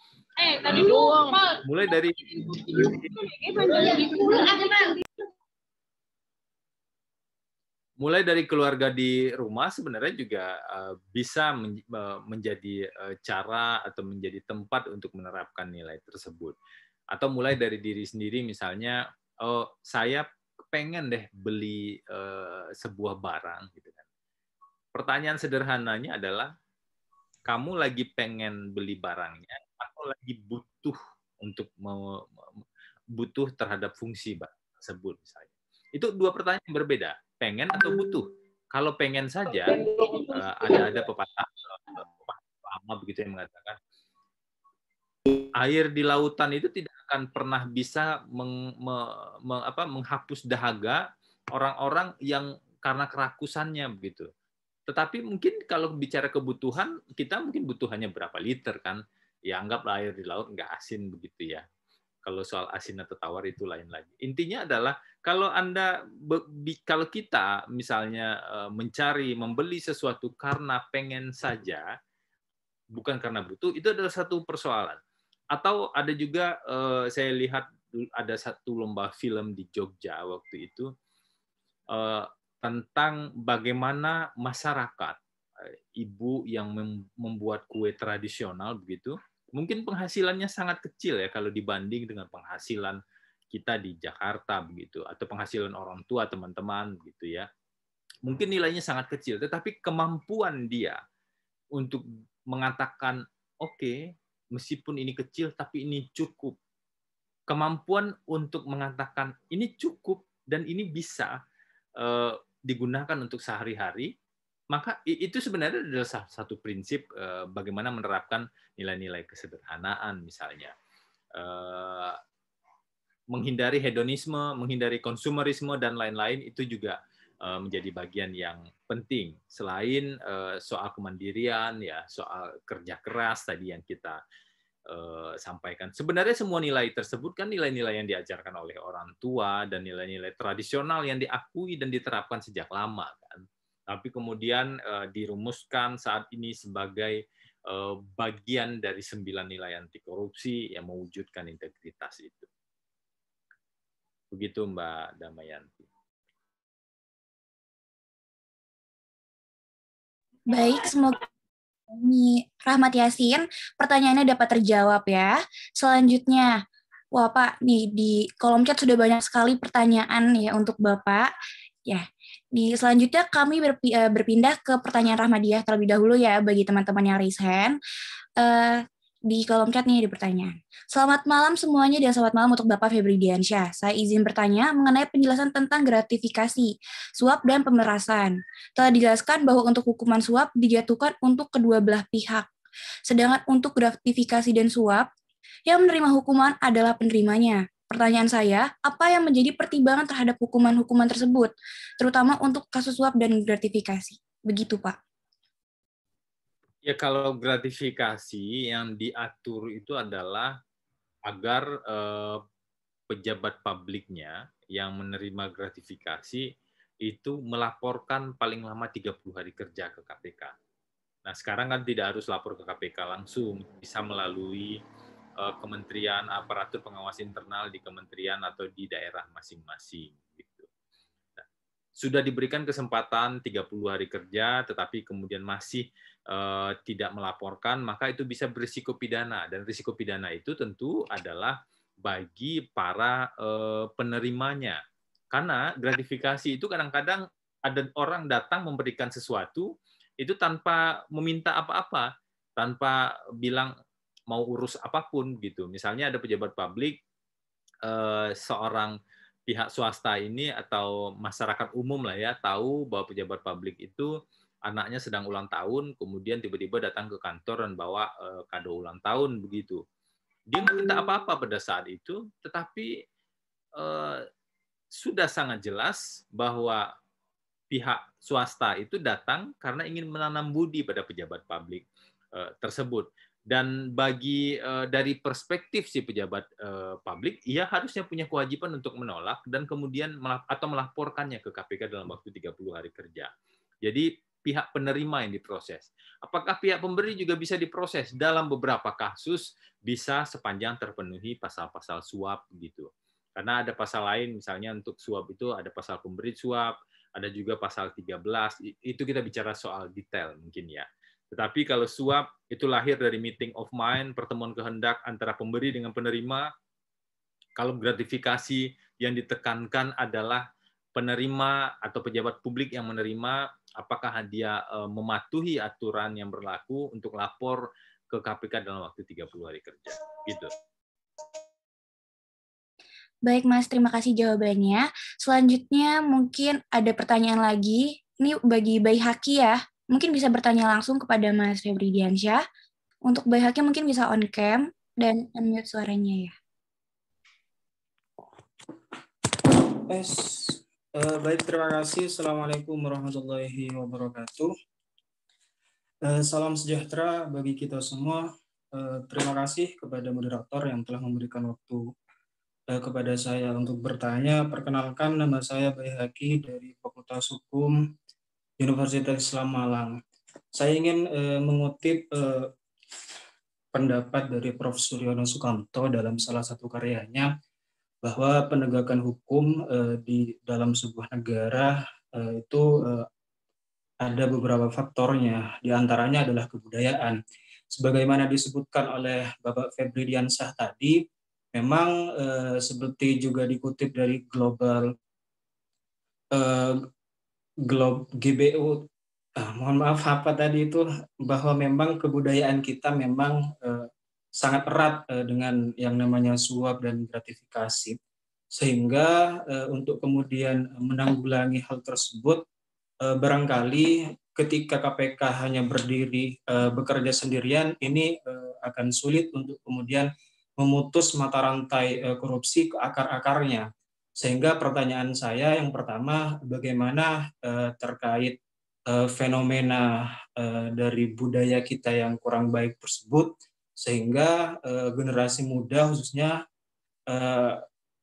Mulai dari keluarga di rumah sebenarnya juga bisa menjadi cara atau menjadi tempat untuk menerapkan nilai tersebut. Atau mulai dari diri sendiri misalnya, oh saya pengen deh beli sebuah barang gitu kan. Pertanyaan sederhananya adalah, kamu lagi pengen beli barangnya atau lagi butuh untuk butuh terhadap fungsi barang tersebut misalnya. Itu dua pertanyaan yang berbeda. Pengen atau butuh. Kalau pengen saja, ada pepatah lama begitu yang mengatakan, air di lautan itu tidak akan pernah bisa menghapus dahaga orang-orang yang karena kerakusannya begitu. Tetapi mungkin kalau bicara kebutuhan, kita mungkin butuh hanya berapa liter kan? Ya anggaplah air di laut nggak asin begitu ya. Kalau soal asin atau tawar itu lain lagi. Intinya adalah kalau kita misalnya membeli sesuatu karena pengen saja, bukan karena butuh, itu adalah satu persoalan. Atau ada juga saya lihat ada satu lomba film di Jogja waktu itu tentang bagaimana masyarakat, ibu yang membuat kue tradisional begitu, mungkin penghasilannya sangat kecil ya kalau dibanding dengan penghasilan kita di Jakarta begitu, atau penghasilan orang tua teman-teman gitu ya. Mungkin nilainya sangat kecil, tetapi kemampuan dia untuk mengatakan oke, meskipun ini kecil tapi ini cukup. Kemampuan untuk mengatakan ini cukup dan ini bisa digunakan untuk sehari-hari, maka itu sebenarnya adalah salah satu prinsip bagaimana menerapkan nilai-nilai kesederhanaan misalnya. Menghindari hedonisme, menghindari konsumerisme, dan lain-lain itu juga menjadi bagian yang penting. Selain soal kemandirian, ya soal kerja keras tadi yang kita sampaikan. Sebenarnya semua nilai tersebut kan nilai-nilai yang diajarkan oleh orang tua dan nilai-nilai tradisional yang diakui dan diterapkan sejak lama kan. Tapi kemudian dirumuskan saat ini sebagai bagian dari 9 nilai anti korupsi yang mewujudkan integritas itu. Begitu Mbak Damayanti. Baik, semoga Rahmat Yasin, pertanyaannya dapat terjawab ya. Selanjutnya, wah Pak, nih di kolom chat sudah banyak sekali pertanyaan ya untuk Bapak. Ya, di selanjutnya kami berpindah ke pertanyaan Rahmadiah terlebih dahulu ya bagi teman-teman yang raise hand. Di kolom chat nih ada pertanyaan. Selamat malam semuanya dan selamat malam untuk Bapak Febri Diansyah. Saya izin bertanya mengenai penjelasan tentang gratifikasi, suap, dan pemerasan. Telah dijelaskan bahwa untuk hukuman suap dijatuhkan untuk kedua belah pihak. Sedangkan untuk gratifikasi dan suap, yang menerima hukuman adalah penerimanya. Pertanyaan saya, apa yang menjadi pertimbangan terhadap hukuman-hukuman tersebut, terutama untuk kasus suap dan gratifikasi? Begitu, Pak. Ya, kalau gratifikasi yang diatur itu adalah agar pejabat publiknya yang menerima gratifikasi itu melaporkan paling lama 30 hari kerja ke KPK. Nah, sekarang kan tidak harus lapor ke KPK langsung, bisa melalui kementerian aparatur pengawas internal di kementerian atau di daerah masing-masing. Gitu. Nah, sudah diberikan kesempatan 30 hari kerja, tetapi kemudian masih tidak melaporkan, maka itu bisa berisiko pidana. Dan risiko pidana itu tentu adalah bagi para penerimanya. Karena gratifikasi itu kadang-kadang ada orang datang memberikan sesuatu, itu tanpa meminta apa-apa, tanpa bilang mau urus apapun gitu. Misalnya ada pejabat publik, seorang pihak swasta ini atau masyarakat umum lah ya tahu bahwa pejabat publik itu anaknya sedang ulang tahun, kemudian tiba-tiba datang ke kantor dan bawa kado ulang tahun begitu. Dia nggak minta apa-apa pada saat itu, tetapi sudah sangat jelas bahwa pihak swasta itu datang karena ingin menanam budi pada pejabat publik tersebut. Dan bagi dari perspektif si pejabat publik, ia harusnya punya kewajiban untuk menolak dan kemudian atau melaporkannya ke KPK dalam waktu 30 hari kerja. Jadi pihak penerima yang diproses. Apakah pihak pemberi juga bisa diproses? Dalam beberapa kasus bisa sepanjang terpenuhi pasal-pasal suap gitu. Karena ada pasal lain, misalnya untuk suap itu ada pasal pemberi suap, ada juga pasal 13, itu kita bicara soal detail mungkin ya. Tetapi kalau suap itu lahir dari meeting of mind, pertemuan kehendak antara pemberi dengan penerima. Kalau gratifikasi yang ditekankan adalah penerima atau pejabat publik yang menerima, apakah dia mematuhi aturan yang berlaku untuk lapor ke KPK dalam waktu 30 hari kerja. Gitu. Baik, Mas. Terima kasih jawabannya. Selanjutnya mungkin ada pertanyaan lagi. Ini bagi Bayi Haki ya. Mungkin bisa bertanya langsung kepada Mas Febri Diansyah. Untuk Bayi Haki mungkin bisa on cam dan unmute suaranya ya. Baik, terima kasih. Assalamualaikum warahmatullahi wabarakatuh. Salam sejahtera bagi kita semua. Terima kasih kepada moderator yang telah memberikan waktu kepada saya untuk bertanya. Perkenalkan, nama saya Bayi Haki dari Fakultas Hukum Universitas Islam Malang. Saya ingin mengutip pendapat dari Prof. Suryono Sukamto dalam salah satu karyanya, bahwa penegakan hukum di dalam sebuah negara itu ada beberapa faktornya, di antaranya adalah kebudayaan. Sebagaimana disebutkan oleh Bapak Febri Diansyah tadi, memang seperti juga dikutip dari GBU, mohon maaf apa tadi itu, bahwa memang kebudayaan kita memang sangat erat dengan yang namanya suap dan gratifikasi, sehingga untuk kemudian menanggulangi hal tersebut, barangkali ketika KPK hanya berdiri bekerja sendirian, ini akan sulit untuk kemudian memutus mata rantai korupsi ke akar-akarnya. Sehingga pertanyaan saya yang pertama, bagaimana terkait fenomena dari budaya kita yang kurang baik tersebut, sehingga generasi muda khususnya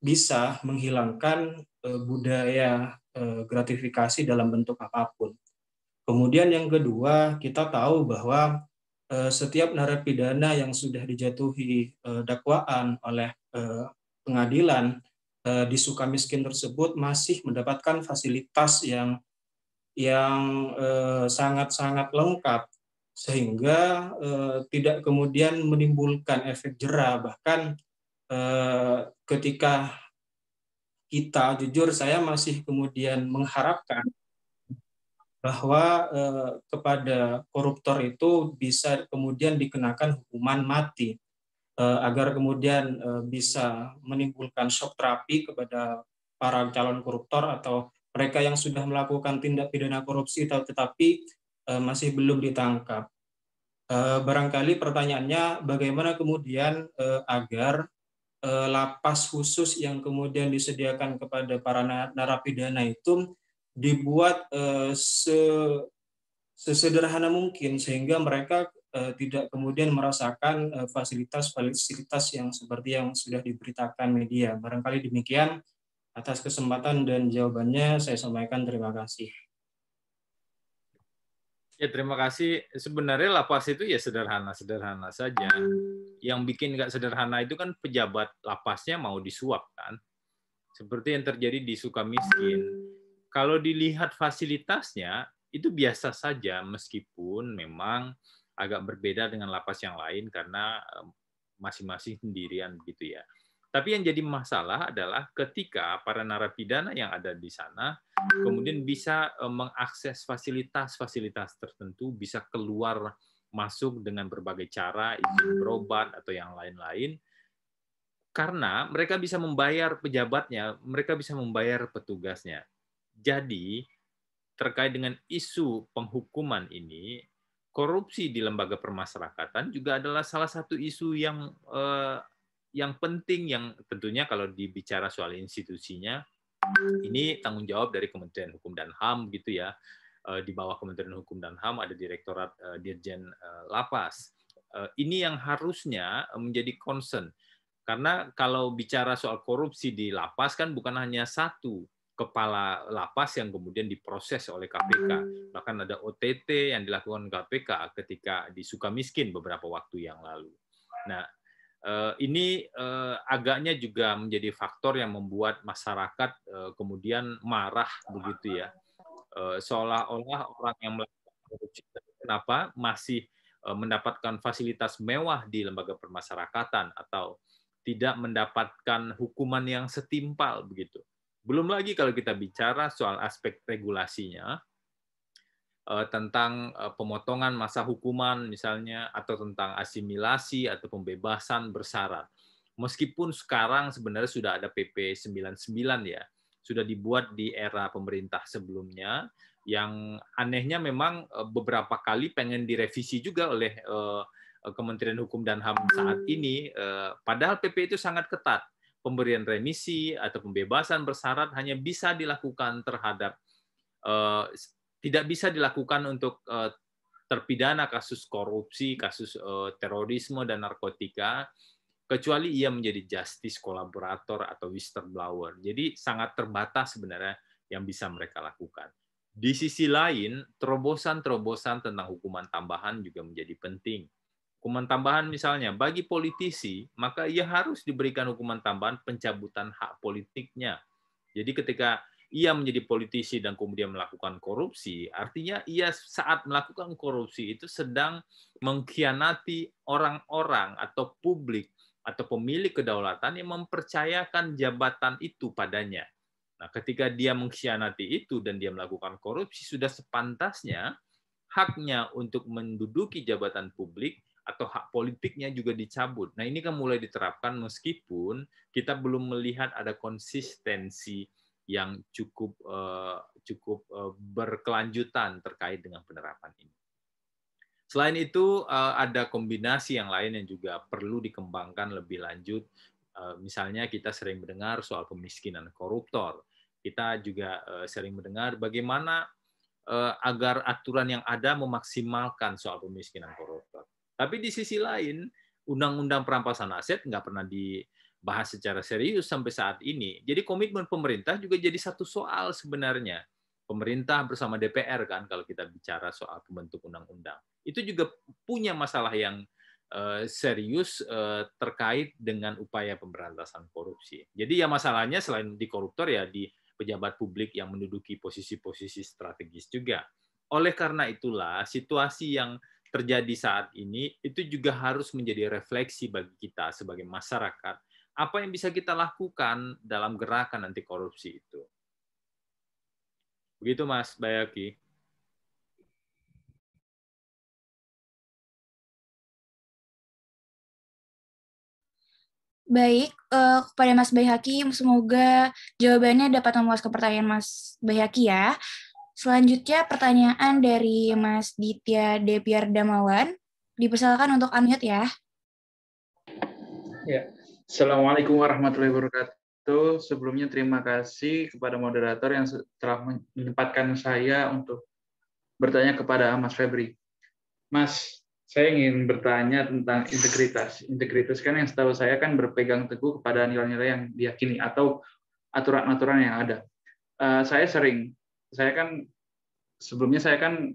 bisa menghilangkan budaya gratifikasi dalam bentuk apapun. Kemudian yang kedua, kita tahu bahwa setiap narapidana yang sudah dijatuhi dakwaan oleh pengadilan di Sukamiskin tersebut masih mendapatkan fasilitas yang sangat-sangat lengkap, sehingga tidak kemudian menimbulkan efek jera. Bahkan ketika kita, jujur saya masih kemudian mengharapkan bahwa kepada koruptor itu bisa kemudian dikenakan hukuman mati, agar kemudian bisa menimbulkan shock terapi kepada para calon koruptor atau mereka yang sudah melakukan tindak pidana korupsi tetapi masih belum ditangkap. Barangkali pertanyaannya bagaimana kemudian agar lapas khusus yang kemudian disediakan kepada para narapidana itu dibuat sesederhana mungkin sehingga mereka tidak kemudian merasakan fasilitas-fasilitas yang seperti yang sudah diberitakan media. Barangkali demikian, atas kesempatan dan jawabannya saya sampaikan terima kasih. Ya, terima kasih. Sebenarnya lapas itu ya sederhana-sederhana saja. Yang bikin nggak sederhana itu kan pejabat lapasnya mau disuap kan. Seperti yang terjadi di Sukamiskin. Kalau dilihat fasilitasnya, itu biasa saja meskipun memang agak berbeda dengan lapas yang lain karena masing-masing sendirian gitu ya. Tapi yang jadi masalah adalah ketika para narapidana yang ada di sana kemudian bisa mengakses fasilitas-fasilitas tertentu, bisa keluar masuk dengan berbagai cara, izin berobat atau yang lain-lain, karena mereka bisa membayar pejabatnya, mereka bisa membayar petugasnya. Jadi, terkait dengan isu penghukuman ini, korupsi di lembaga permasyarakatan juga adalah salah satu isu yang penting, yang tentunya kalau dibicara soal institusinya, ini tanggung jawab dari Kementerian Hukum dan HAM gitu ya. Di bawah Kementerian Hukum dan HAM ada Direktorat Dirjen Lapas. Ini yang harusnya menjadi concern. Karena kalau bicara soal korupsi di lapas kan bukan hanya satu kepala lapas yang kemudian diproses oleh KPK. Bahkan ada OTT yang dilakukan KPK ketika di Sukamiskin beberapa waktu yang lalu. Nah, ini agaknya juga menjadi faktor yang membuat masyarakat kemudian marah begitu ya. Seolah-olah orang yang melakukan korupsi kenapa masih mendapatkan fasilitas mewah di lembaga permasyarakatan atau tidak mendapatkan hukuman yang setimpal begitu. Belum lagi kalau kita bicara soal aspek regulasinya, tentang pemotongan masa hukuman misalnya, atau tentang asimilasi atau pembebasan bersyarat. Meskipun sekarang sebenarnya sudah ada PP 99 ya, sudah dibuat di era pemerintah sebelumnya, yang anehnya memang beberapa kali pengen direvisi juga oleh Kementerian Hukum dan HAM saat ini, padahal PP itu sangat ketat. Pemberian remisi atau pembebasan bersyarat hanya bisa dilakukan terhadap tidak bisa dilakukan untuk terpidana kasus korupsi, kasus terorisme dan narkotika, kecuali ia menjadi justice kolaborator atau whistleblower. Jadi sangat terbatas sebenarnya yang bisa mereka lakukan. Di sisi lain, terobosan-terobosan tentang hukuman tambahan juga menjadi penting. Hukuman tambahan misalnya, bagi politisi, maka ia harus diberikan hukuman tambahan pencabutan hak politiknya. Jadi ketika ia menjadi politisi dan kemudian melakukan korupsi, artinya ia saat melakukan korupsi itu sedang mengkhianati orang-orang atau publik atau pemilik kedaulatan yang mempercayakan jabatan itu padanya. Nah, ketika dia mengkhianati itu dan dia melakukan korupsi, sudah sepantasnya haknya untuk menduduki jabatan publik atau hak politiknya juga dicabut. Nah, ini kan mulai diterapkan meskipun kita belum melihat ada konsistensi yang cukup berkelanjutan terkait dengan penerapan ini. Selain itu, ada kombinasi yang lain yang juga perlu dikembangkan lebih lanjut. Misalnya kita sering mendengar soal kemiskinan koruptor. Kita juga sering mendengar bagaimana agar aturan yang ada memaksimalkan soal kemiskinan koruptor. Tapi di sisi lain, Undang-Undang Perampasan Aset nggak pernah dibahas secara serius sampai saat ini. Jadi komitmen pemerintah juga jadi satu soal sebenarnya. Pemerintah bersama DPR kan kalau kita bicara soal pembentuk undang-undang. Itu juga punya masalah yang serius terkait dengan upaya pemberantasan korupsi. Jadi ya masalahnya selain di koruptor ya di pejabat publik yang menduduki posisi-posisi strategis juga. Oleh karena itulah situasi yang terjadi saat ini itu juga harus menjadi refleksi bagi kita sebagai masyarakat apa yang bisa kita lakukan dalam gerakan anti korupsi itu. Begitu Mas Bayaki. Baik, kepada Mas Bayhaki, semoga jawabannya dapat memuaskan pertanyaan Mas Bayhaki ya. Selanjutnya pertanyaan dari Mas Ditya Depiar Damawan. Dipersilakan untuk unmute ya. Ya, Assalamualaikum warahmatullahi wabarakatuh. Sebelumnya terima kasih kepada moderator yang telah menyempatkan saya untuk bertanya kepada Mas Febri. Mas, saya ingin bertanya tentang integritas. Integritas kan yang setahu saya kan berpegang teguh kepada nilai-nilai yang diyakini atau aturan-aturan yang ada. Sebelumnya saya kan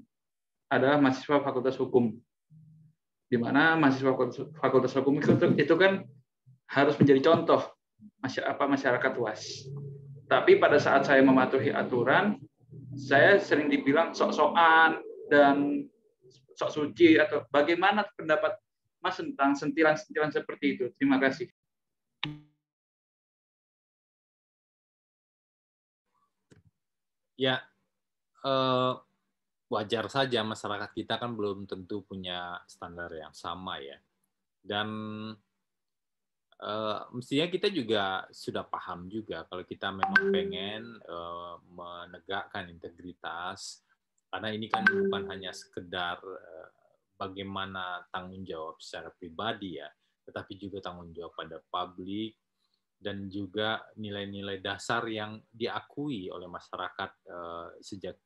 adalah mahasiswa Fakultas Hukum, di mana mahasiswa Fakultas Hukum itu kan harus menjadi contoh masyarakat luas. Tapi pada saat saya mematuhi aturan, saya sering dibilang sok-sokan dan sok suci, atau bagaimana pendapat Mas tentang sentilan-sentilan seperti itu? Terima kasih. Ya, wajar saja masyarakat kita kan belum tentu punya standar yang sama ya. Dan mestinya kita juga sudah paham juga kalau kita memang pengen menegakkan integritas, karena ini kan bukan hanya sekedar bagaimana tanggung jawab secara pribadi ya, tetapi juga tanggung jawab pada publik dan juga nilai-nilai dasar yang diakui oleh masyarakat sejak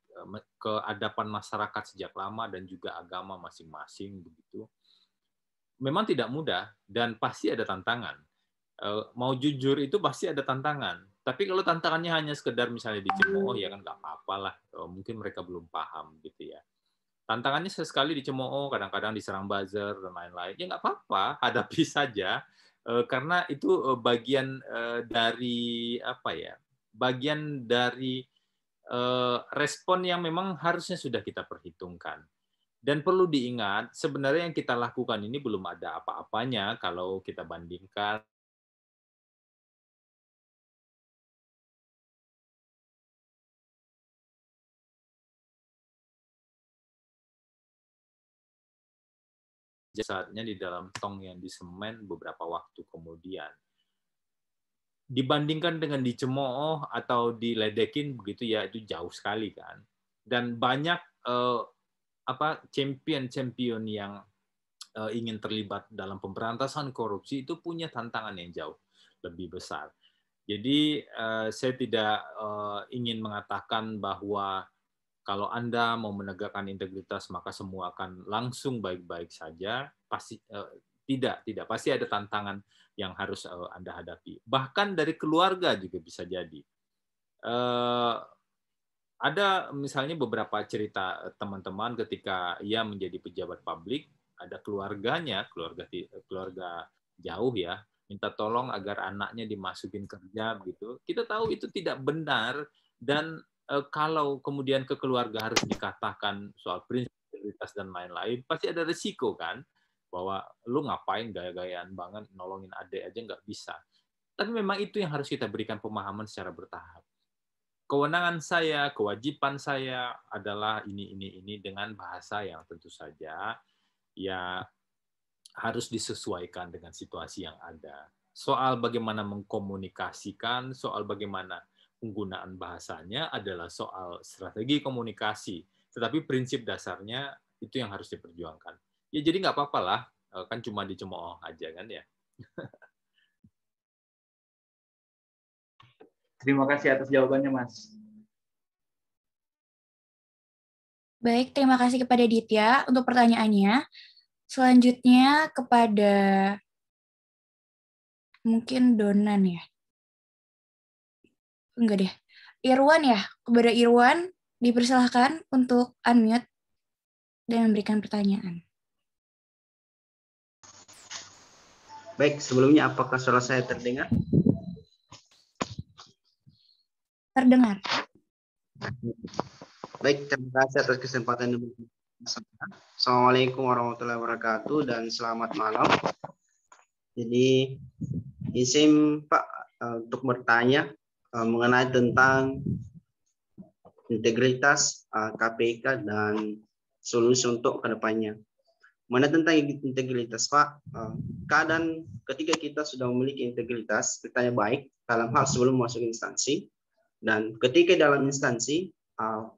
keadapan masyarakat sejak lama dan juga agama masing-masing begitu. Memang tidak mudah dan pasti ada tantangan. Mau jujur itu pasti ada tantangan. Tapi kalau tantangannya hanya sekedar misalnya dicemooh, ya kan nggak apa-apa lah. Mungkin mereka belum paham gitu ya. Tantangannya sesekali dicemooh, kadang-kadang diserang buzzer dan lain-lain. Ya nggak apa-apa, hadapi saja. Karena itu bagian dari apa ya? Bagian dari respon yang memang harusnya sudah kita perhitungkan. Dan perlu diingat, sebenarnya yang kita lakukan ini belum ada apa-apanya kalau kita bandingkan jasadnya di dalam tong yang disemen beberapa waktu kemudian. Dibandingkan dengan dicemooh atau diledekin begitu ya, itu jauh sekali kan. Dan banyak champion-champion yang ingin terlibat dalam pemberantasan korupsi itu punya tantangan yang jauh lebih besar. Jadi saya tidak ingin mengatakan bahwa kalau Anda mau menegakkan integritas maka semua akan langsung baik-baik saja. Pasti tidak. Pasti ada tantangan yang harus Anda hadapi. Bahkan dari keluarga juga bisa jadi. Ada misalnya beberapa cerita teman-teman ketika ia menjadi pejabat publik, ada keluarganya, keluarga jauh ya, minta tolong agar anaknya dimasukin kerja begitu. Kita tahu itu tidak benar, dan kalau kemudian ke keluarga harus dikatakan soal prinsip integritas dan lain-lain, pasti ada risiko kan, bahwa lu ngapain gaya-gayaan banget nolongin adik aja nggak bisa. Tapi memang itu yang harus kita berikan pemahaman secara bertahap. Kewenangan saya, kewajiban saya adalah ini dengan bahasa yang tentu saja ya harus disesuaikan dengan situasi yang ada. Soal bagaimana mengkomunikasikan, soal bagaimana penggunaan bahasanya adalah soal strategi komunikasi. Tetapi prinsip dasarnya itu yang harus diperjuangkan. Ya jadi nggak apa-apa lah, kan cuma dicemooh aja kan ya. Terima kasih atas jawabannya, Mas. Baik, terima kasih kepada Ditya untuk pertanyaannya. Selanjutnya kepada mungkin Donan ya. Enggak deh. Irwan ya. Kepada Irwan, dipersilahkan untuk unmute dan memberikan pertanyaan. Baik, sebelumnya apakah suara saya terdengar? Terdengar. Baik, terima kasih atas kesempatan ini. Assalamualaikum warahmatullahi wabarakatuh dan selamat malam. Jadi izin Pak untuk bertanya mengenai tentang integritas KPK dan solusi untuk kedepannya. Mengenai tentang integritas Pak, kadang ketika kita sudah memiliki integritas, kita baik dalam hal sebelum masuk instansi, dan ketika dalam instansi,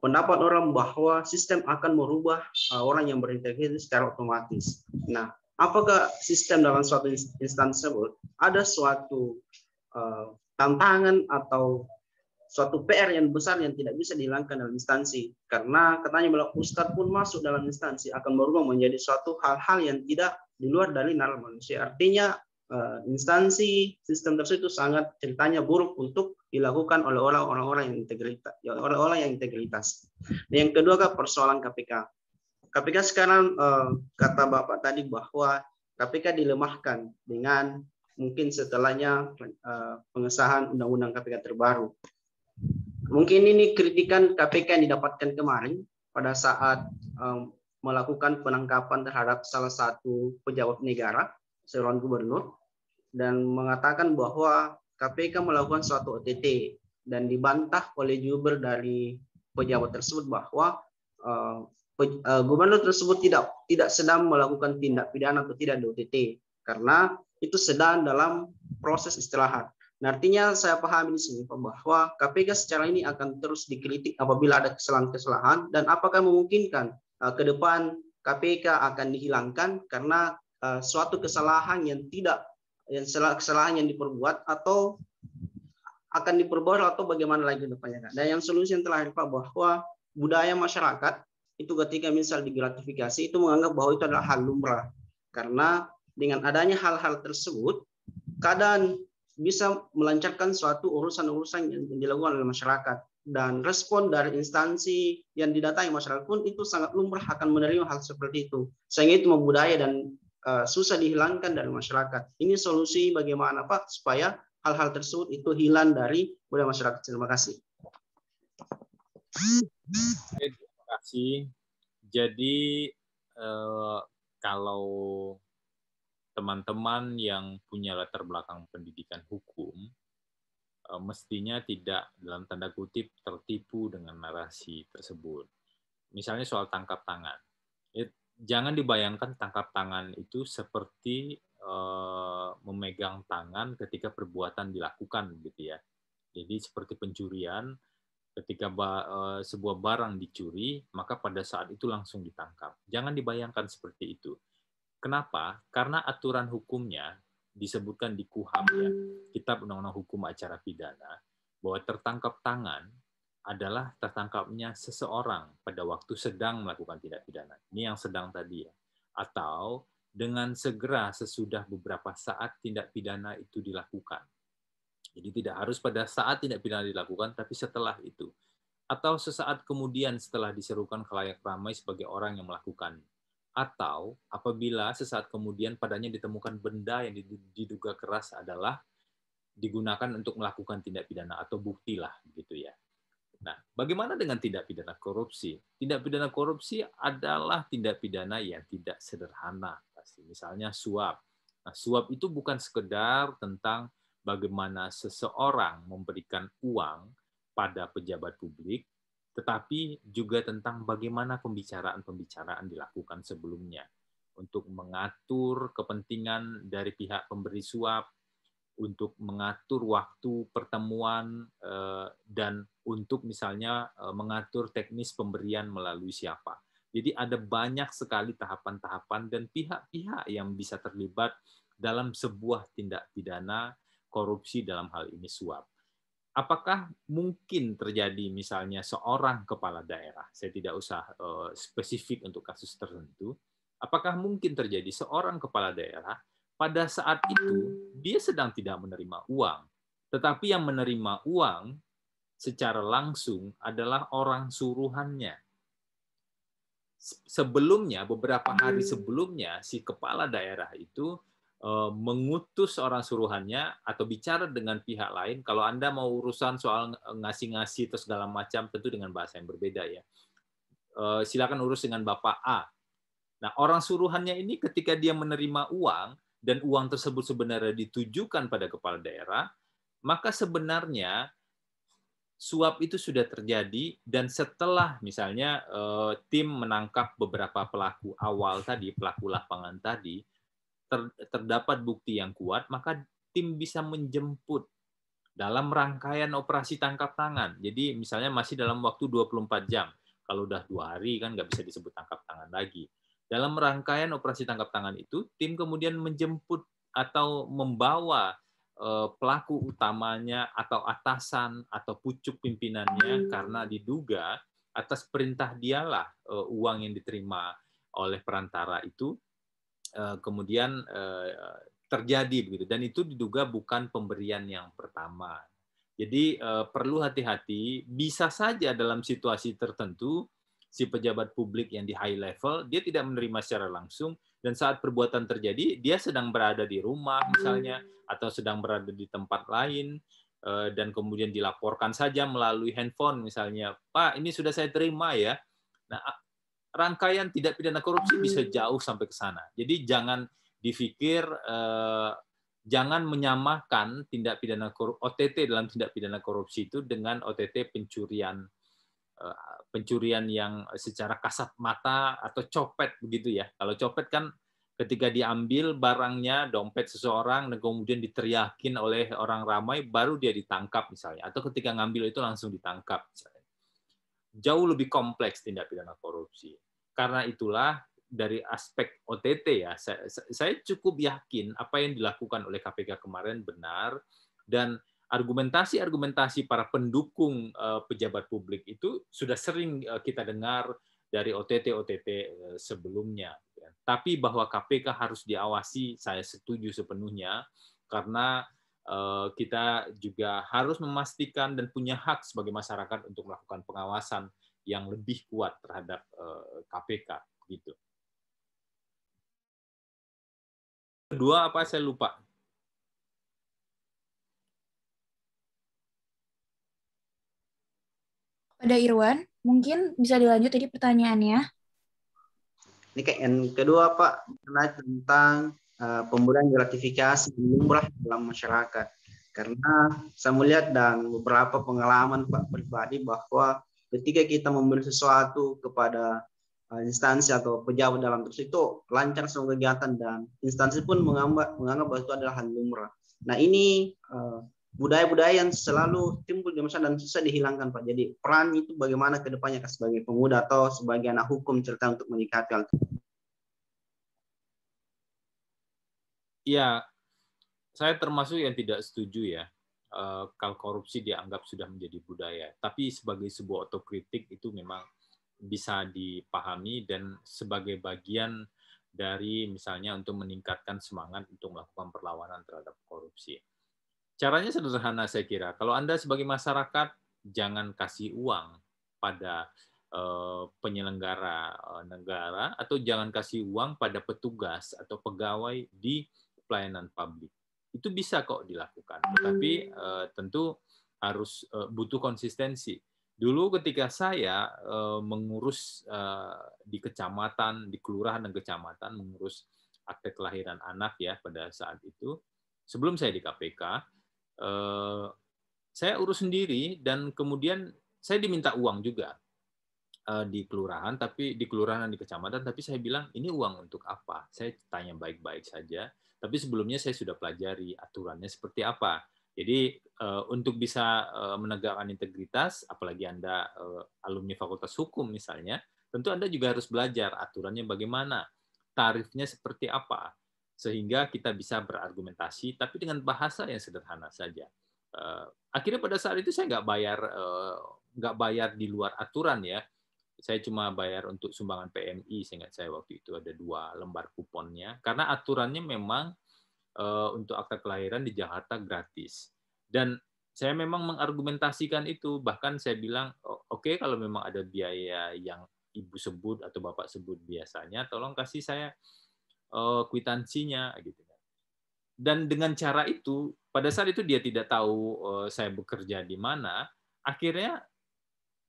pendapat orang bahwa sistem akan merubah orang yang berintegritas secara otomatis. Nah, apakah sistem dalam suatu instansi tersebut ada suatu tantangan atau suatu PR yang besar yang tidak bisa dihilangkan dalam instansi, karena katanya bila Ustadz pun masuk dalam instansi akan berubah menjadi suatu hal-hal yang tidak di luar dari nalar manusia. Artinya instansi sistem tersebut sangat ceritanya buruk untuk dilakukan oleh orang-orang yang integritas, orang-orang yang integritas. Dan yang kedua kan persoalan KPK. KPK sekarang kata Bapak tadi bahwa KPK dilemahkan dengan mungkin setelahnya pengesahan undang-undang KPK terbaru. Mungkin ini kritikan KPK yang didapatkan kemarin pada saat melakukan penangkapan terhadap salah satu pejabat negara, seorang gubernur, dan mengatakan bahwa KPK melakukan suatu OTT dan dibantah oleh jubir dari pejabat tersebut bahwa gubernur tersebut tidak sedang melakukan tindak pidana atau tidak di OTT karena itu sedang dalam proses istirahat. Nah, artinya saya pahami di sini bahwa KPK secara ini akan terus dikritik apabila ada kesalahan-kesalahan, dan apakah memungkinkan ke depan KPK akan dihilangkan karena suatu kesalahan yang kesalahan yang diperbuat atau akan diperbuat atau bagaimana lagi ke depannya. Dan yang solusi yang terakhir Pak, bahwa budaya masyarakat itu ketika misal digratifikasi itu menganggap bahwa itu adalah hal lumrah, karena dengan adanya hal-hal tersebut kadang bisa melancarkan suatu urusan-urusan yang dilakukan oleh masyarakat, dan respon dari instansi yang didatangi masyarakat pun itu sangat lumrah akan menerima hal seperti itu, sehingga itu membudaya dan susah dihilangkan dari masyarakat. Ini solusi bagaimana Pak supaya hal-hal tersebut itu hilang dari budaya masyarakat. Terima kasih. Terima kasih. Jadi kalau teman-teman yang punya latar belakang pendidikan hukum mestinya tidak dalam tanda kutip tertipu dengan narasi tersebut. Misalnya soal tangkap tangan. Jangan dibayangkan tangkap tangan itu seperti memegang tangan ketika perbuatan dilakukan gitu ya. Jadi seperti pencurian, ketika sebuah barang dicuri, maka pada saat itu langsung ditangkap. Jangan dibayangkan seperti itu. Kenapa? Karena aturan hukumnya disebutkan di KUHAP, ya, Kitab Undang-Undang Hukum Acara Pidana, bahwa tertangkap tangan adalah tertangkapnya seseorang pada waktu sedang melakukan tindak pidana. Ini yang sedang tadi ya. Atau dengan segera sesudah beberapa saat tindak pidana itu dilakukan. Jadi tidak harus pada saat tindak pidana dilakukan, tapi setelah itu. Atau sesaat kemudian setelah diserukan khalayak ramai sebagai orang yang melakukan. Atau apabila sesaat kemudian padanya ditemukan benda yang diduga keras adalah digunakan untuk melakukan tindak pidana atau bukti lah gitu ya. Nah, bagaimana dengan tindak pidana korupsi? Tindak pidana korupsi adalah tindak pidana yang tidak sederhana. Misalnya suap. Nah, suap itu bukan sekedar tentang bagaimana seseorang memberikan uang pada pejabat publik, tetapi juga tentang bagaimana pembicaraan-pembicaraan dilakukan sebelumnya untuk mengatur kepentingan dari pihak pemberi suap, untuk mengatur waktu pertemuan, dan untuk misalnya mengatur teknis pemberian melalui siapa. Jadi ada banyak sekali tahapan-tahapan dan pihak-pihak yang bisa terlibat dalam sebuah tindak pidana korupsi, dalam hal ini suap. Apakah mungkin terjadi misalnya seorang kepala daerah, saya tidak usah spesifik untuk kasus tertentu, apakah mungkin terjadi seorang kepala daerah pada saat itu dia sedang tidak menerima uang, tetapi yang menerima uang secara langsung adalah orang suruhannya. Sebelumnya, beberapa hari sebelumnya, si kepala daerah itu mengutus orang suruhannya atau bicara dengan pihak lain. Kalau Anda mau urusan soal ngasih-ngasih atau segala macam, tentu dengan bahasa yang berbeda ya. Silakan urus dengan Bapak A. Nah, orang suruhannya ini ketika dia menerima uang, dan uang tersebut sebenarnya ditujukan pada kepala daerah, maka sebenarnya suap itu sudah terjadi, dan setelah misalnya tim menangkap beberapa pelaku awal tadi, pelaku lapangan tadi, terdapat bukti yang kuat, maka tim bisa menjemput dalam rangkaian operasi tangkap tangan. Jadi misalnya masih dalam waktu 24 jam. Kalau udah 2 hari kan nggak bisa disebut tangkap tangan lagi. Dalam rangkaian operasi tangkap tangan itu, tim kemudian menjemput atau membawa pelaku utamanya atau atasan atau pucuk pimpinannya, karena diduga atas perintah dialah uang yang diterima oleh perantara itu kemudian terjadi begitu, dan itu diduga bukan pemberian yang pertama. Jadi perlu hati-hati, bisa saja dalam situasi tertentu si pejabat publik yang di high level dia tidak menerima secara langsung, dan saat perbuatan terjadi dia sedang berada di rumah misalnya atau sedang berada di tempat lain, dan kemudian dilaporkan saja melalui handphone misalnya, Pak ini sudah saya terima ya. Nah, rangkaian tidak pidana korupsi bisa jauh sampai ke sana. Jadi jangan dipikir, jangan menyamakan tindak pidana OTT dalam tindak pidana korupsi itu dengan OTT pencurian yang secara kasat mata atau copet begitu ya. Kalau copet kan ketika diambil barangnya, dompet seseorang, dan kemudian diteriakin oleh orang ramai, baru dia ditangkap misalnya. Atau ketika ngambil itu langsung ditangkap misalnya. Jauh lebih kompleks tindak pidana korupsi. Karena itulah dari aspek OTT ya, saya cukup yakin apa yang dilakukan oleh KPK kemarin benar, dan argumentasi-argumentasi para pendukung pejabat publik itu sudah sering kita dengar dari OTT-OTT sebelumnya. Tapi bahwa KPK harus diawasi, saya setuju sepenuhnya, karena kita juga harus memastikan dan punya hak sebagai masyarakat untuk melakukan pengawasan yang lebih kuat terhadap KPK gitu. Kedua apa saya lupa. Pada Irwan, mungkin bisa dilanjut tadi pertanyaannya. Ini kayak yang kedua Pak, tentang pemberian gratifikasi lumrah dalam masyarakat. Karena saya melihat dan beberapa pengalaman Pak pribadi bahwa ketika kita memberi sesuatu kepada instansi atau pejabat dalam terus itu lancar semua kegiatan, dan instansi pun menganggap bahwa itu adalah hal lumrah. Nah ini budaya-budaya yang selalu timbul di masyarakat dan susah dihilangkan Pak. Jadi peran itu bagaimana ke depannya sebagai pemuda atau sebagai anak hukum cerita untuk menyikapi hal itu? Ya, saya termasuk yang tidak setuju ya kalau korupsi dianggap sudah menjadi budaya. Tapi sebagai sebuah otokritik itu memang bisa dipahami dan sebagai bagian dari misalnya untuk meningkatkan semangat untuk melakukan perlawanan terhadap korupsi. Caranya sederhana saya kira. Kalau Anda sebagai masyarakat jangan kasih uang pada penyelenggara negara, atau jangan kasih uang pada petugas atau pegawai di pelayanan publik. Itu bisa kok dilakukan, tetapi tentu harus butuh konsistensi. Dulu ketika saya mengurus di kecamatan, di kelurahan dan kecamatan, mengurus akte kelahiran anak ya pada saat itu, sebelum saya di KPK, saya urus sendiri, dan kemudian saya diminta uang juga di kelurahan, tapi di kelurahan dan di kecamatan, tapi saya bilang ini uang untuk apa? Saya tanya baik-baik saja. Tapi sebelumnya saya sudah pelajari aturannya seperti apa. Jadi untuk bisa menegakkan integritas, apalagi Anda alumni Fakultas Hukum misalnya, tentu Anda juga harus belajar aturannya bagaimana, tarifnya seperti apa, sehingga kita bisa berargumentasi, tapi dengan bahasa yang sederhana saja. Akhirnya pada saat itu saya nggak bayar di luar aturan ya. Saya cuma bayar untuk sumbangan PMI, seingat saya waktu itu ada 2 lembar kuponnya, karena aturannya memang untuk akta kelahiran di Jakarta gratis. Dan saya memang mengargumentasikan itu, bahkan saya bilang, oke, kalau memang ada biaya yang Ibu sebut atau Bapak sebut biasanya, tolong kasih saya kwitansinya. Gitu. Dan dengan cara itu, pada saat itu dia tidak tahu saya bekerja di mana, akhirnya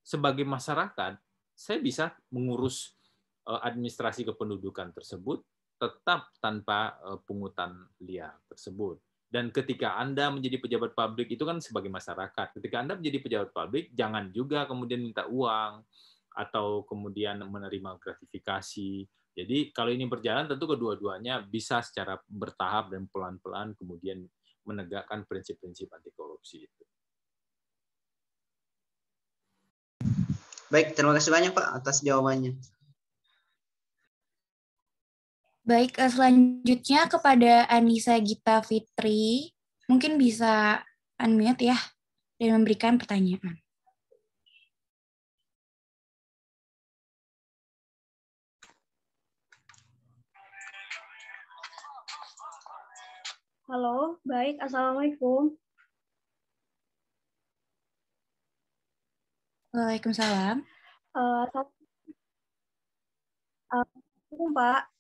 sebagai masyarakat, saya bisa mengurus administrasi kependudukan tersebut tetap tanpa pungutan liar tersebut. Dan ketika Anda menjadi pejabat publik itu kan sebagai masyarakat. Ketika Anda menjadi pejabat publik, jangan juga kemudian minta uang atau kemudian menerima gratifikasi. Jadi kalau ini berjalan tentu kedua-duanya bisa secara bertahap dan pelan-pelan kemudian menegakkan prinsip-prinsip anti korupsi itu. Baik, terima kasih banyak Pak atas jawabannya. Baik, selanjutnya kepada Anissa Gita Fitri, mungkin bisa unmute ya, dan memberikan pertanyaan. Halo, baik. Assalamualaikum. Waalaikumsalam. Assalamualaikum, Pak.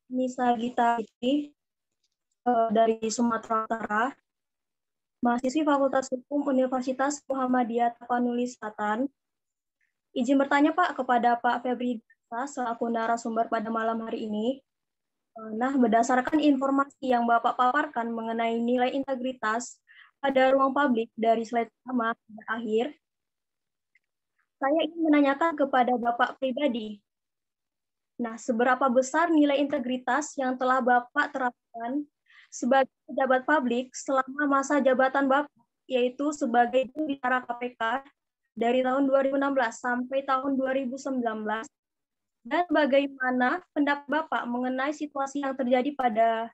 Nisa Gita Fitri dari Sumatera Utara, mahasiswi Fakultas Hukum Universitas Muhammadiyah Tapanuli Selatan. Izin bertanya Pak kepada Pak Febri selaku narasumber pada malam hari ini. Nah, berdasarkan informasi yang Bapak paparkan mengenai nilai integritas pada ruang publik dari slide pertama sampai akhir, saya ingin menanyakan kepada Bapak pribadi. Nah, seberapa besar nilai integritas yang telah Bapak terapkan sebagai pejabat publik selama masa jabatan Bapak, yaitu sebagai juru bicara KPK dari tahun 2016 sampai tahun 2019, dan bagaimana pendapat Bapak mengenai situasi yang terjadi pada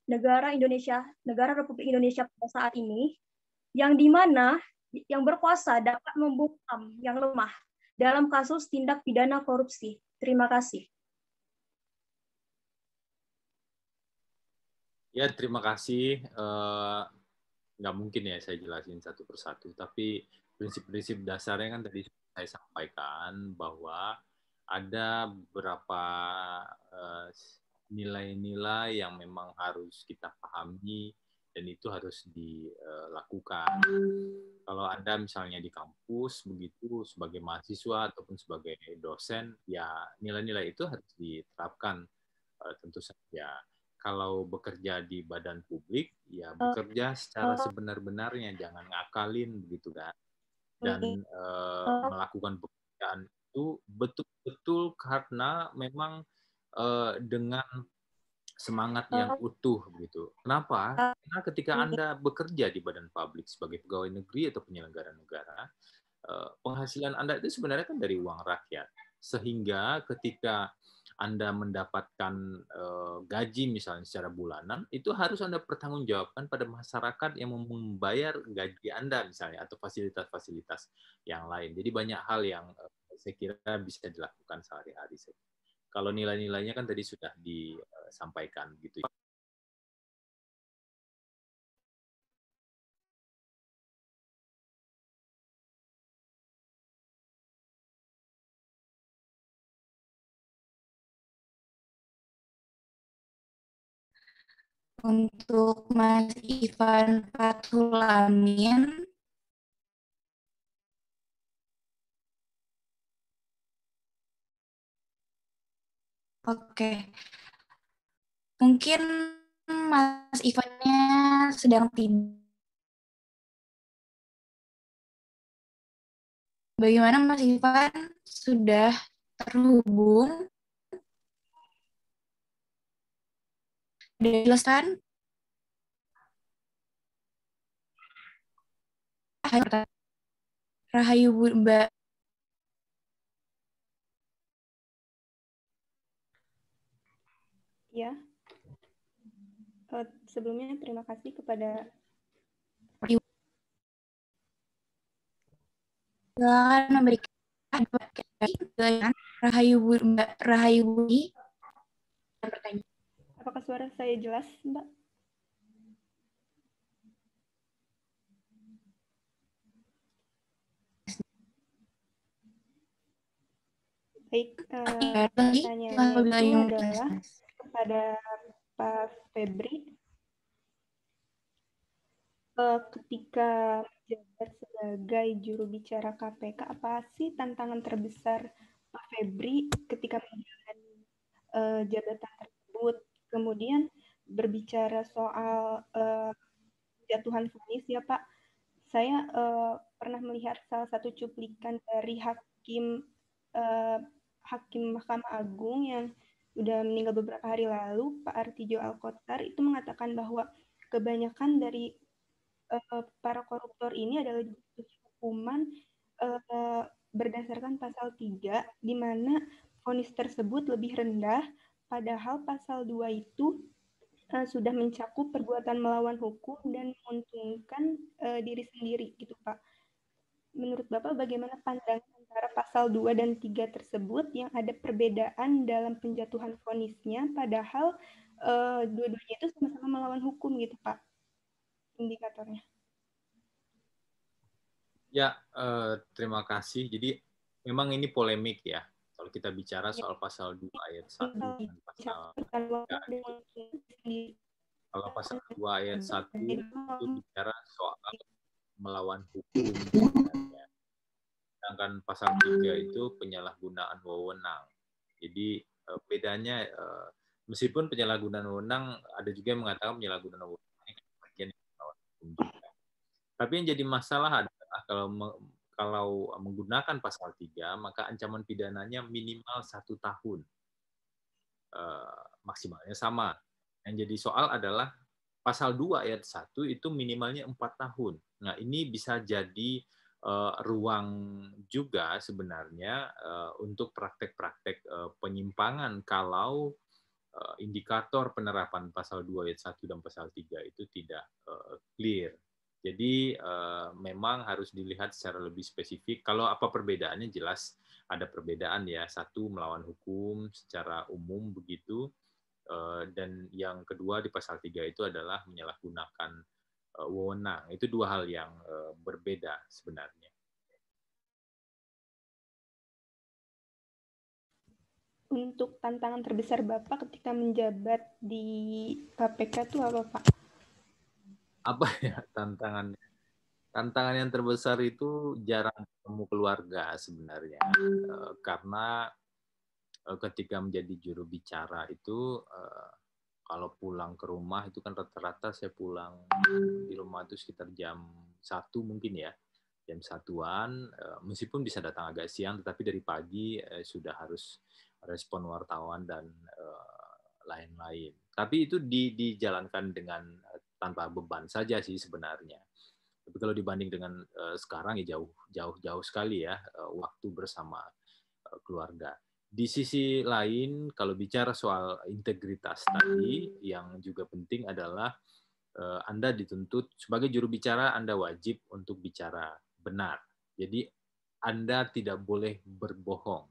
negara Republik Indonesia pada saat ini, yang di mana yang berkuasa dapat membungkam yang lemah dalam kasus tindak pidana korupsi. Terima kasih. Ya, terima kasih. Nggak mungkin ya saya jelasin satu persatu, tapi prinsip-prinsip dasarnya kan tadi saya sampaikan bahwa ada beberapa nilai-nilai yang memang harus kita pahami dan itu harus dilakukan. Kalau Anda misalnya di kampus begitu sebagai mahasiswa ataupun sebagai dosen, ya nilai-nilai itu harus diterapkan tentu saja. Kalau bekerja di badan publik, ya bekerja secara sebenar-benarnya, jangan ngakalin begitu kan. Dan melakukan pekerjaan itu betul-betul karena memang dengan semangat yang utuh begitu. Kenapa? Karena ketika Anda bekerja di badan publik sebagai pegawai negeri atau penyelenggara negara, penghasilan Anda itu sebenarnya kan dari uang rakyat. Sehingga ketika Anda mendapatkan gaji misalnya secara bulanan, itu harus Anda pertanggungjawabkan pada masyarakat yang membayar gaji Anda misalnya, atau fasilitas-fasilitas yang lain. Jadi banyak hal yang saya kira bisa dilakukan sehari-hari. Kalau nilai-nilainya kan tadi sudah disampaikan gitu. Untuk Mas Ivan Fathul Amin, oke. Mungkin Mas Ivannya sedang tidur. Bagaimana Mas Ivan? Sudah terhubung? Dijelaskan? Rahayu Mbak. Ya. Sebelumnya terima kasih kepada silakan memberikan Rahayu Mbak Rahayu Budi. Apakah suara saya jelas, Mbak? Baik, pertanyaannya itu adalah kepada Pak Febri. Ketika menjabat sebagai juru bicara KPK, apa sih tantangan terbesar Pak Febri ketika menjalani jabatan tersebut. Kemudian berbicara soal jatuhan vonis ya Pak, saya pernah melihat salah satu cuplikan dari hakim Mahkamah Agung yang sudah meninggal beberapa hari lalu, Pak Artijo Alkotar, itu mengatakan bahwa kebanyakan dari para koruptor ini adalah hukuman berdasarkan pasal 3, di mana vonis tersebut lebih rendah, padahal pasal 2 itu sudah mencakup perbuatan melawan hukum dan menguntungkan diri sendiri gitu Pak. Menurut Bapak bagaimana pandangan antara pasal 2 dan 3 tersebut yang ada perbedaan dalam penjatuhan vonisnya, padahal dua-duanya itu sama-sama melawan hukum gitu Pak, indikatornya. Ya, terima kasih. Jadi memang ini polemik ya. Kalau kita bicara soal pasal 2 ayat 1 dan pasal 3. Kalau pasal 2 ayat 1 itu bicara soal melawan hukum. Sedangkan pasal 3 itu penyalahgunaan wewenang. Jadi bedanya, meskipun penyalahgunaan wewenang, ada juga yang mengatakan penyalahgunaan wewenang ini bagian dari melawan hukum juga. Tapi yang jadi masalah adalah kalau menggunakan pasal 3, maka ancaman pidananya minimal 1 tahun. Maksimalnya sama. Yang jadi soal adalah pasal 2 ayat 1 itu minimalnya 4 tahun. Nah, ini bisa jadi ruang juga sebenarnya untuk praktek-praktek penyimpangan kalau indikator penerapan pasal 2 ayat 1 dan pasal 3 itu tidak clear. Jadi memang harus dilihat secara lebih spesifik. Kalau apa perbedaannya, jelas ada perbedaan ya. Satu, melawan hukum secara umum begitu. Dan yang kedua di pasal 3 itu adalah menyalahgunakan wewenang. Itu dua hal yang berbeda sebenarnya. Untuk tantangan terbesar Bapak ketika menjabat di KPK itu apa Pak? Apa ya tantangannya? Tantangan yang terbesar itu jarang ketemu keluarga sebenarnya. Karena ketika menjadi juru bicara itu, kalau pulang ke rumah itu kan rata-rata saya pulang di rumah itu sekitar jam 1 mungkin ya, jam 1-an, meskipun bisa datang agak siang, tetapi dari pagi sudah harus respon wartawan dan lain-lain. Tapi itu dijalankan dengan tanpa beban saja sih sebenarnya. Tapi kalau dibanding dengan sekarang ya jauh sekali ya waktu bersama keluarga. Di sisi lain, kalau bicara soal integritas tadi, yang juga penting adalah Anda dituntut sebagai juru bicara, Anda wajib untuk bicara benar. Jadi Anda tidak boleh berbohong.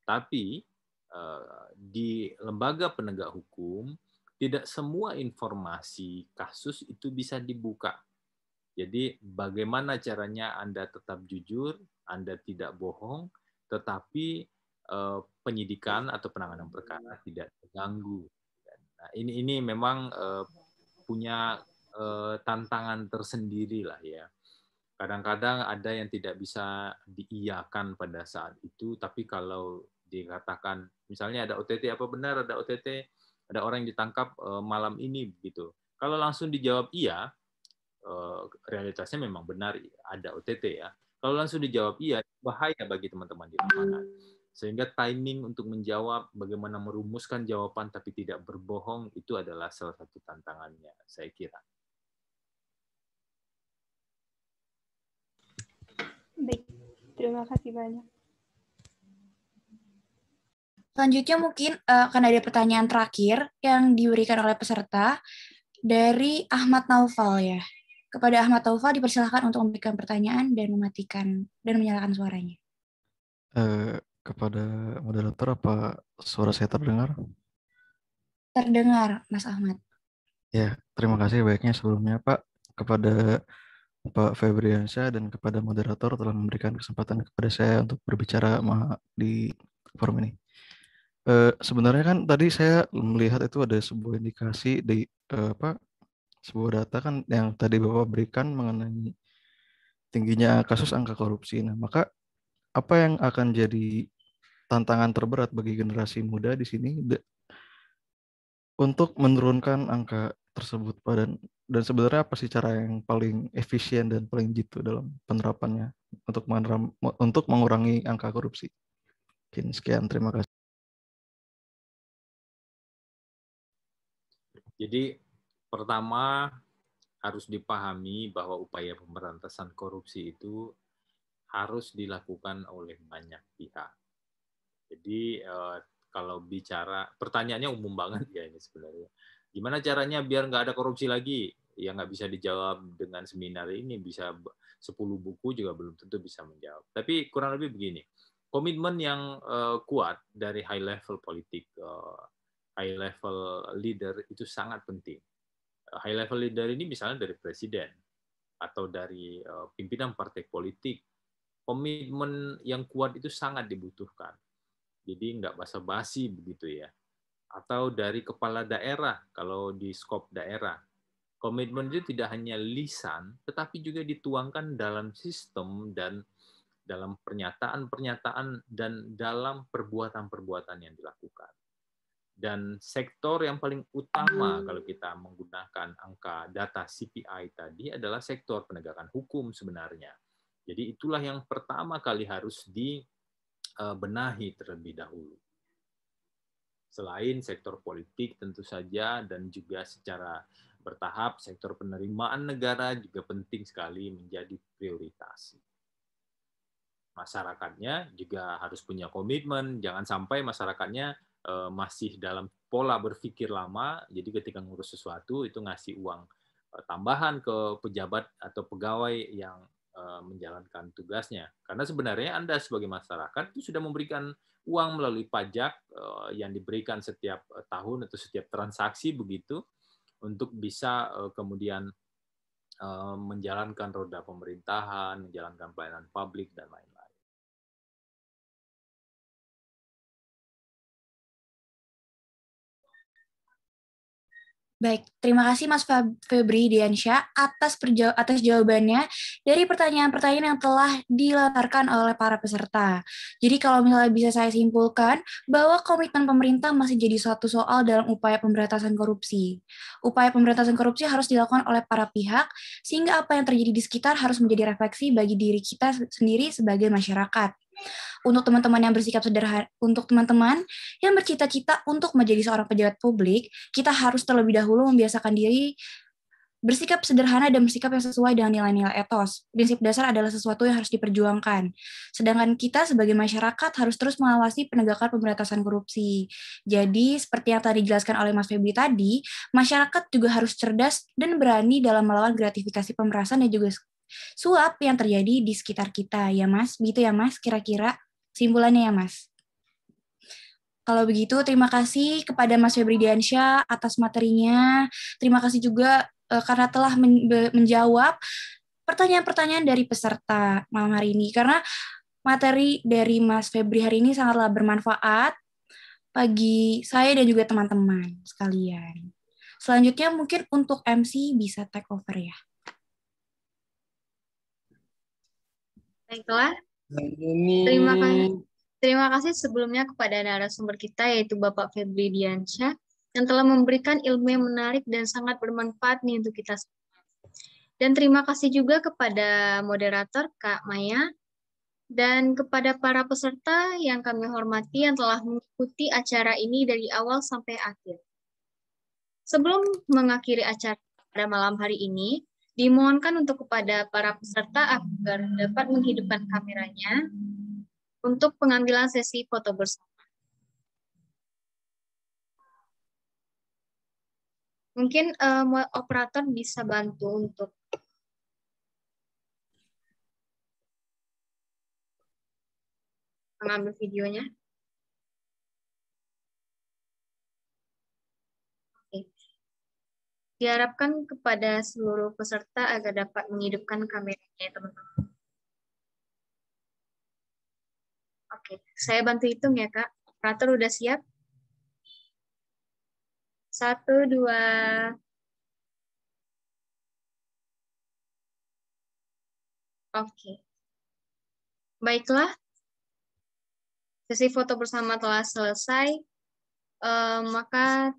Tapi di lembaga penegak hukum, tidak semua informasi kasus itu bisa dibuka. Jadi bagaimana caranya Anda tetap jujur, Anda tidak bohong, tetapi penyidikan atau penanganan perkara tidak terganggu. Nah, ini memang punya tantangan tersendiri lah ya. Kadang-kadang ada yang tidak bisa diiyakan pada saat itu, tapi kalau dikatakan misalnya ada OTT, apa benar ada OTT, ada orang yang ditangkap malam ini begitu. Kalau langsung dijawab iya, realitasnya memang benar ada OTT ya. Kalau langsung dijawab iya, bahaya bagi teman-teman di lapangan. Sehingga timing untuk menjawab, bagaimana merumuskan jawaban tapi tidak berbohong, itu adalah salah satu tantangannya, saya kira. Baik, terima kasih banyak. Selanjutnya mungkin akan ada pertanyaan terakhir yang diberikan oleh peserta dari Ahmad Naufal ya. Kepada Ahmad Naufal dipersilakan untuk memberikan pertanyaan dan mematikan dan menyalakan suaranya. Kepada moderator, apa suara saya terdengar? Terdengar, Mas Ahmad. Ya, terima kasih baiknya sebelumnya Pak kepada Pak Febriansyah dan kepada moderator telah memberikan kesempatan kepada saya untuk berbicara di forum ini. Sebenarnya kan tadi saya melihat itu ada sebuah indikasi di sebuah data kan yang tadi Bapak berikan mengenai tingginya kasus angka korupsi. Nah, maka apa yang akan jadi tantangan terberat bagi generasi muda di sini untuk menurunkan angka tersebut, Pak, dan sebenarnya apa sih cara yang paling efisien dan paling jitu dalam penerapannya untuk mengurangi angka korupsi? Mungkin sekian, terima kasih. Jadi pertama harus dipahami bahwa upaya pemberantasan korupsi itu harus dilakukan oleh banyak pihak. Jadi kalau bicara, pertanyaannya umum banget ya ini sebenarnya. Gimana caranya biar nggak ada korupsi lagi? Ya nggak bisa dijawab dengan seminar ini, bisa 10 buku juga belum tentu bisa menjawab. Tapi kurang lebih begini, komitmen yang kuat dari high level politik, high level leader itu sangat penting. High level leader ini misalnya dari presiden atau dari pimpinan partai politik, komitmen yang kuat itu sangat dibutuhkan. Jadi nggak basa-basi begitu ya. Atau dari kepala daerah, kalau di skop daerah. Komitmen itu tidak hanya lisan, tetapi juga dituangkan dalam sistem dan dalam pernyataan-pernyataan dan dalam perbuatan-perbuatan yang dilakukan. Dan sektor yang paling utama kalau kita menggunakan angka data CPI tadi adalah sektor penegakan hukum sebenarnya. Jadi itulah yang pertama kali harus dibenahi terlebih dahulu. Selain sektor politik tentu saja dan juga secara bertahap sektor penerimaan negara juga penting sekali menjadi prioritas. Masyarakatnya juga harus punya komitmen, jangan sampai masyarakatnya masih dalam pola berpikir lama, jadi ketika ngurus sesuatu itu ngasih uang tambahan ke pejabat atau pegawai yang menjalankan tugasnya. Karena sebenarnya Anda sebagai masyarakat itu sudah memberikan uang melalui pajak yang diberikan setiap tahun atau setiap transaksi begitu untuk bisa kemudian menjalankan roda pemerintahan, menjalankan pelayanan publik dan lain-lain. Baik, terima kasih Mas Febri Diansyah atas jawabannya dari pertanyaan-pertanyaan yang telah dilontarkan oleh para peserta. Jadi kalau misalnya bisa saya simpulkan bahwa komitmen pemerintah masih jadi suatu soal dalam upaya pemberantasan korupsi. Upaya pemberantasan korupsi harus dilakukan oleh para pihak sehingga apa yang terjadi di sekitar harus menjadi refleksi bagi diri kita sendiri sebagai masyarakat. Untuk teman-teman yang bersikap sederhana, untuk teman-teman yang bercita-cita untuk menjadi seorang pejabat publik, kita harus terlebih dahulu membiasakan diri bersikap sederhana dan bersikap yang sesuai dengan nilai-nilai etos. Prinsip dasar adalah sesuatu yang harus diperjuangkan. Sedangkan kita sebagai masyarakat harus terus mengawasi penegakan pemberantasan korupsi. Jadi, seperti yang tadi dijelaskan oleh Mas Febri tadi, masyarakat juga harus cerdas dan berani dalam melawan gratifikasi pemerasan dan juga suap yang terjadi di sekitar kita. Ya Mas, begitu ya Mas, kira-kira simpulannya ya Mas. Kalau begitu, terima kasih kepada Mas Febri Diansyah atas materinya. Terima kasih juga karena telah menjawab pertanyaan-pertanyaan dari peserta malam hari ini. Karena materi dari Mas Febri hari ini sangatlah bermanfaat bagi saya dan juga teman-teman sekalian. Selanjutnya mungkin untuk MC bisa take over ya. Baiklah. Terima kasih sebelumnya kepada narasumber kita yaitu Bapak Febri Diansyah yang telah memberikan ilmu yang menarik dan sangat bermanfaat nih untuk kita semua. Dan terima kasih juga kepada moderator Kak Maya dan kepada para peserta yang kami hormati yang telah mengikuti acara ini dari awal sampai akhir. Sebelum mengakhiri acara pada malam hari ini, dimohonkan untuk kepada para peserta agar dapat menghidupkan kameranya untuk pengambilan sesi foto bersama. Mungkin operator bisa bantu untuk mengambil videonya. Oke. Diharapkan kepada seluruh peserta agar dapat menghidupkan kameranya, teman-teman. Oke, saya bantu hitung ya, Kak. Operator udah siap? 1, 2. Oke. Baiklah. Sesi foto bersama telah selesai. Maka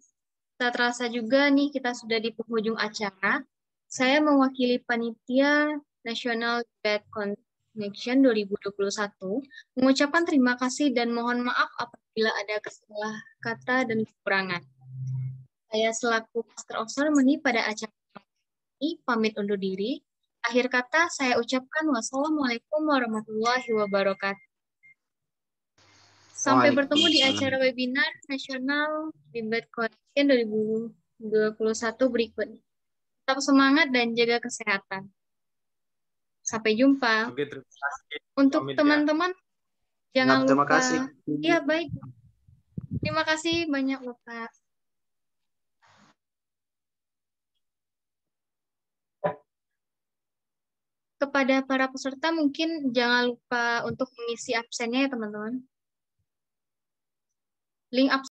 Tak terasa juga nih kita sudah di penghujung acara. Saya mewakili Panitia Nasional Debate Connection 2021 mengucapkan terima kasih dan mohon maaf apabila ada kesalah kata dan kekurangan. Saya selaku Master of Ceremony pada acara ini pamit undur diri. Akhir kata saya ucapkan wassalamualaikum warahmatullahi wabarakatuh. Sampai bertemu di acara webinar nasional Debate Connection 2021 berikutnya. Tetap semangat dan jaga kesehatan. Sampai jumpa. Oke, terima kasih. Untuk teman-teman, jangan Terima lupa. kasih. Iya, baik. Terima kasih banyak, Bapak. Kepada para peserta, mungkin jangan lupa untuk mengisi absennya ya, teman-teman. Link absen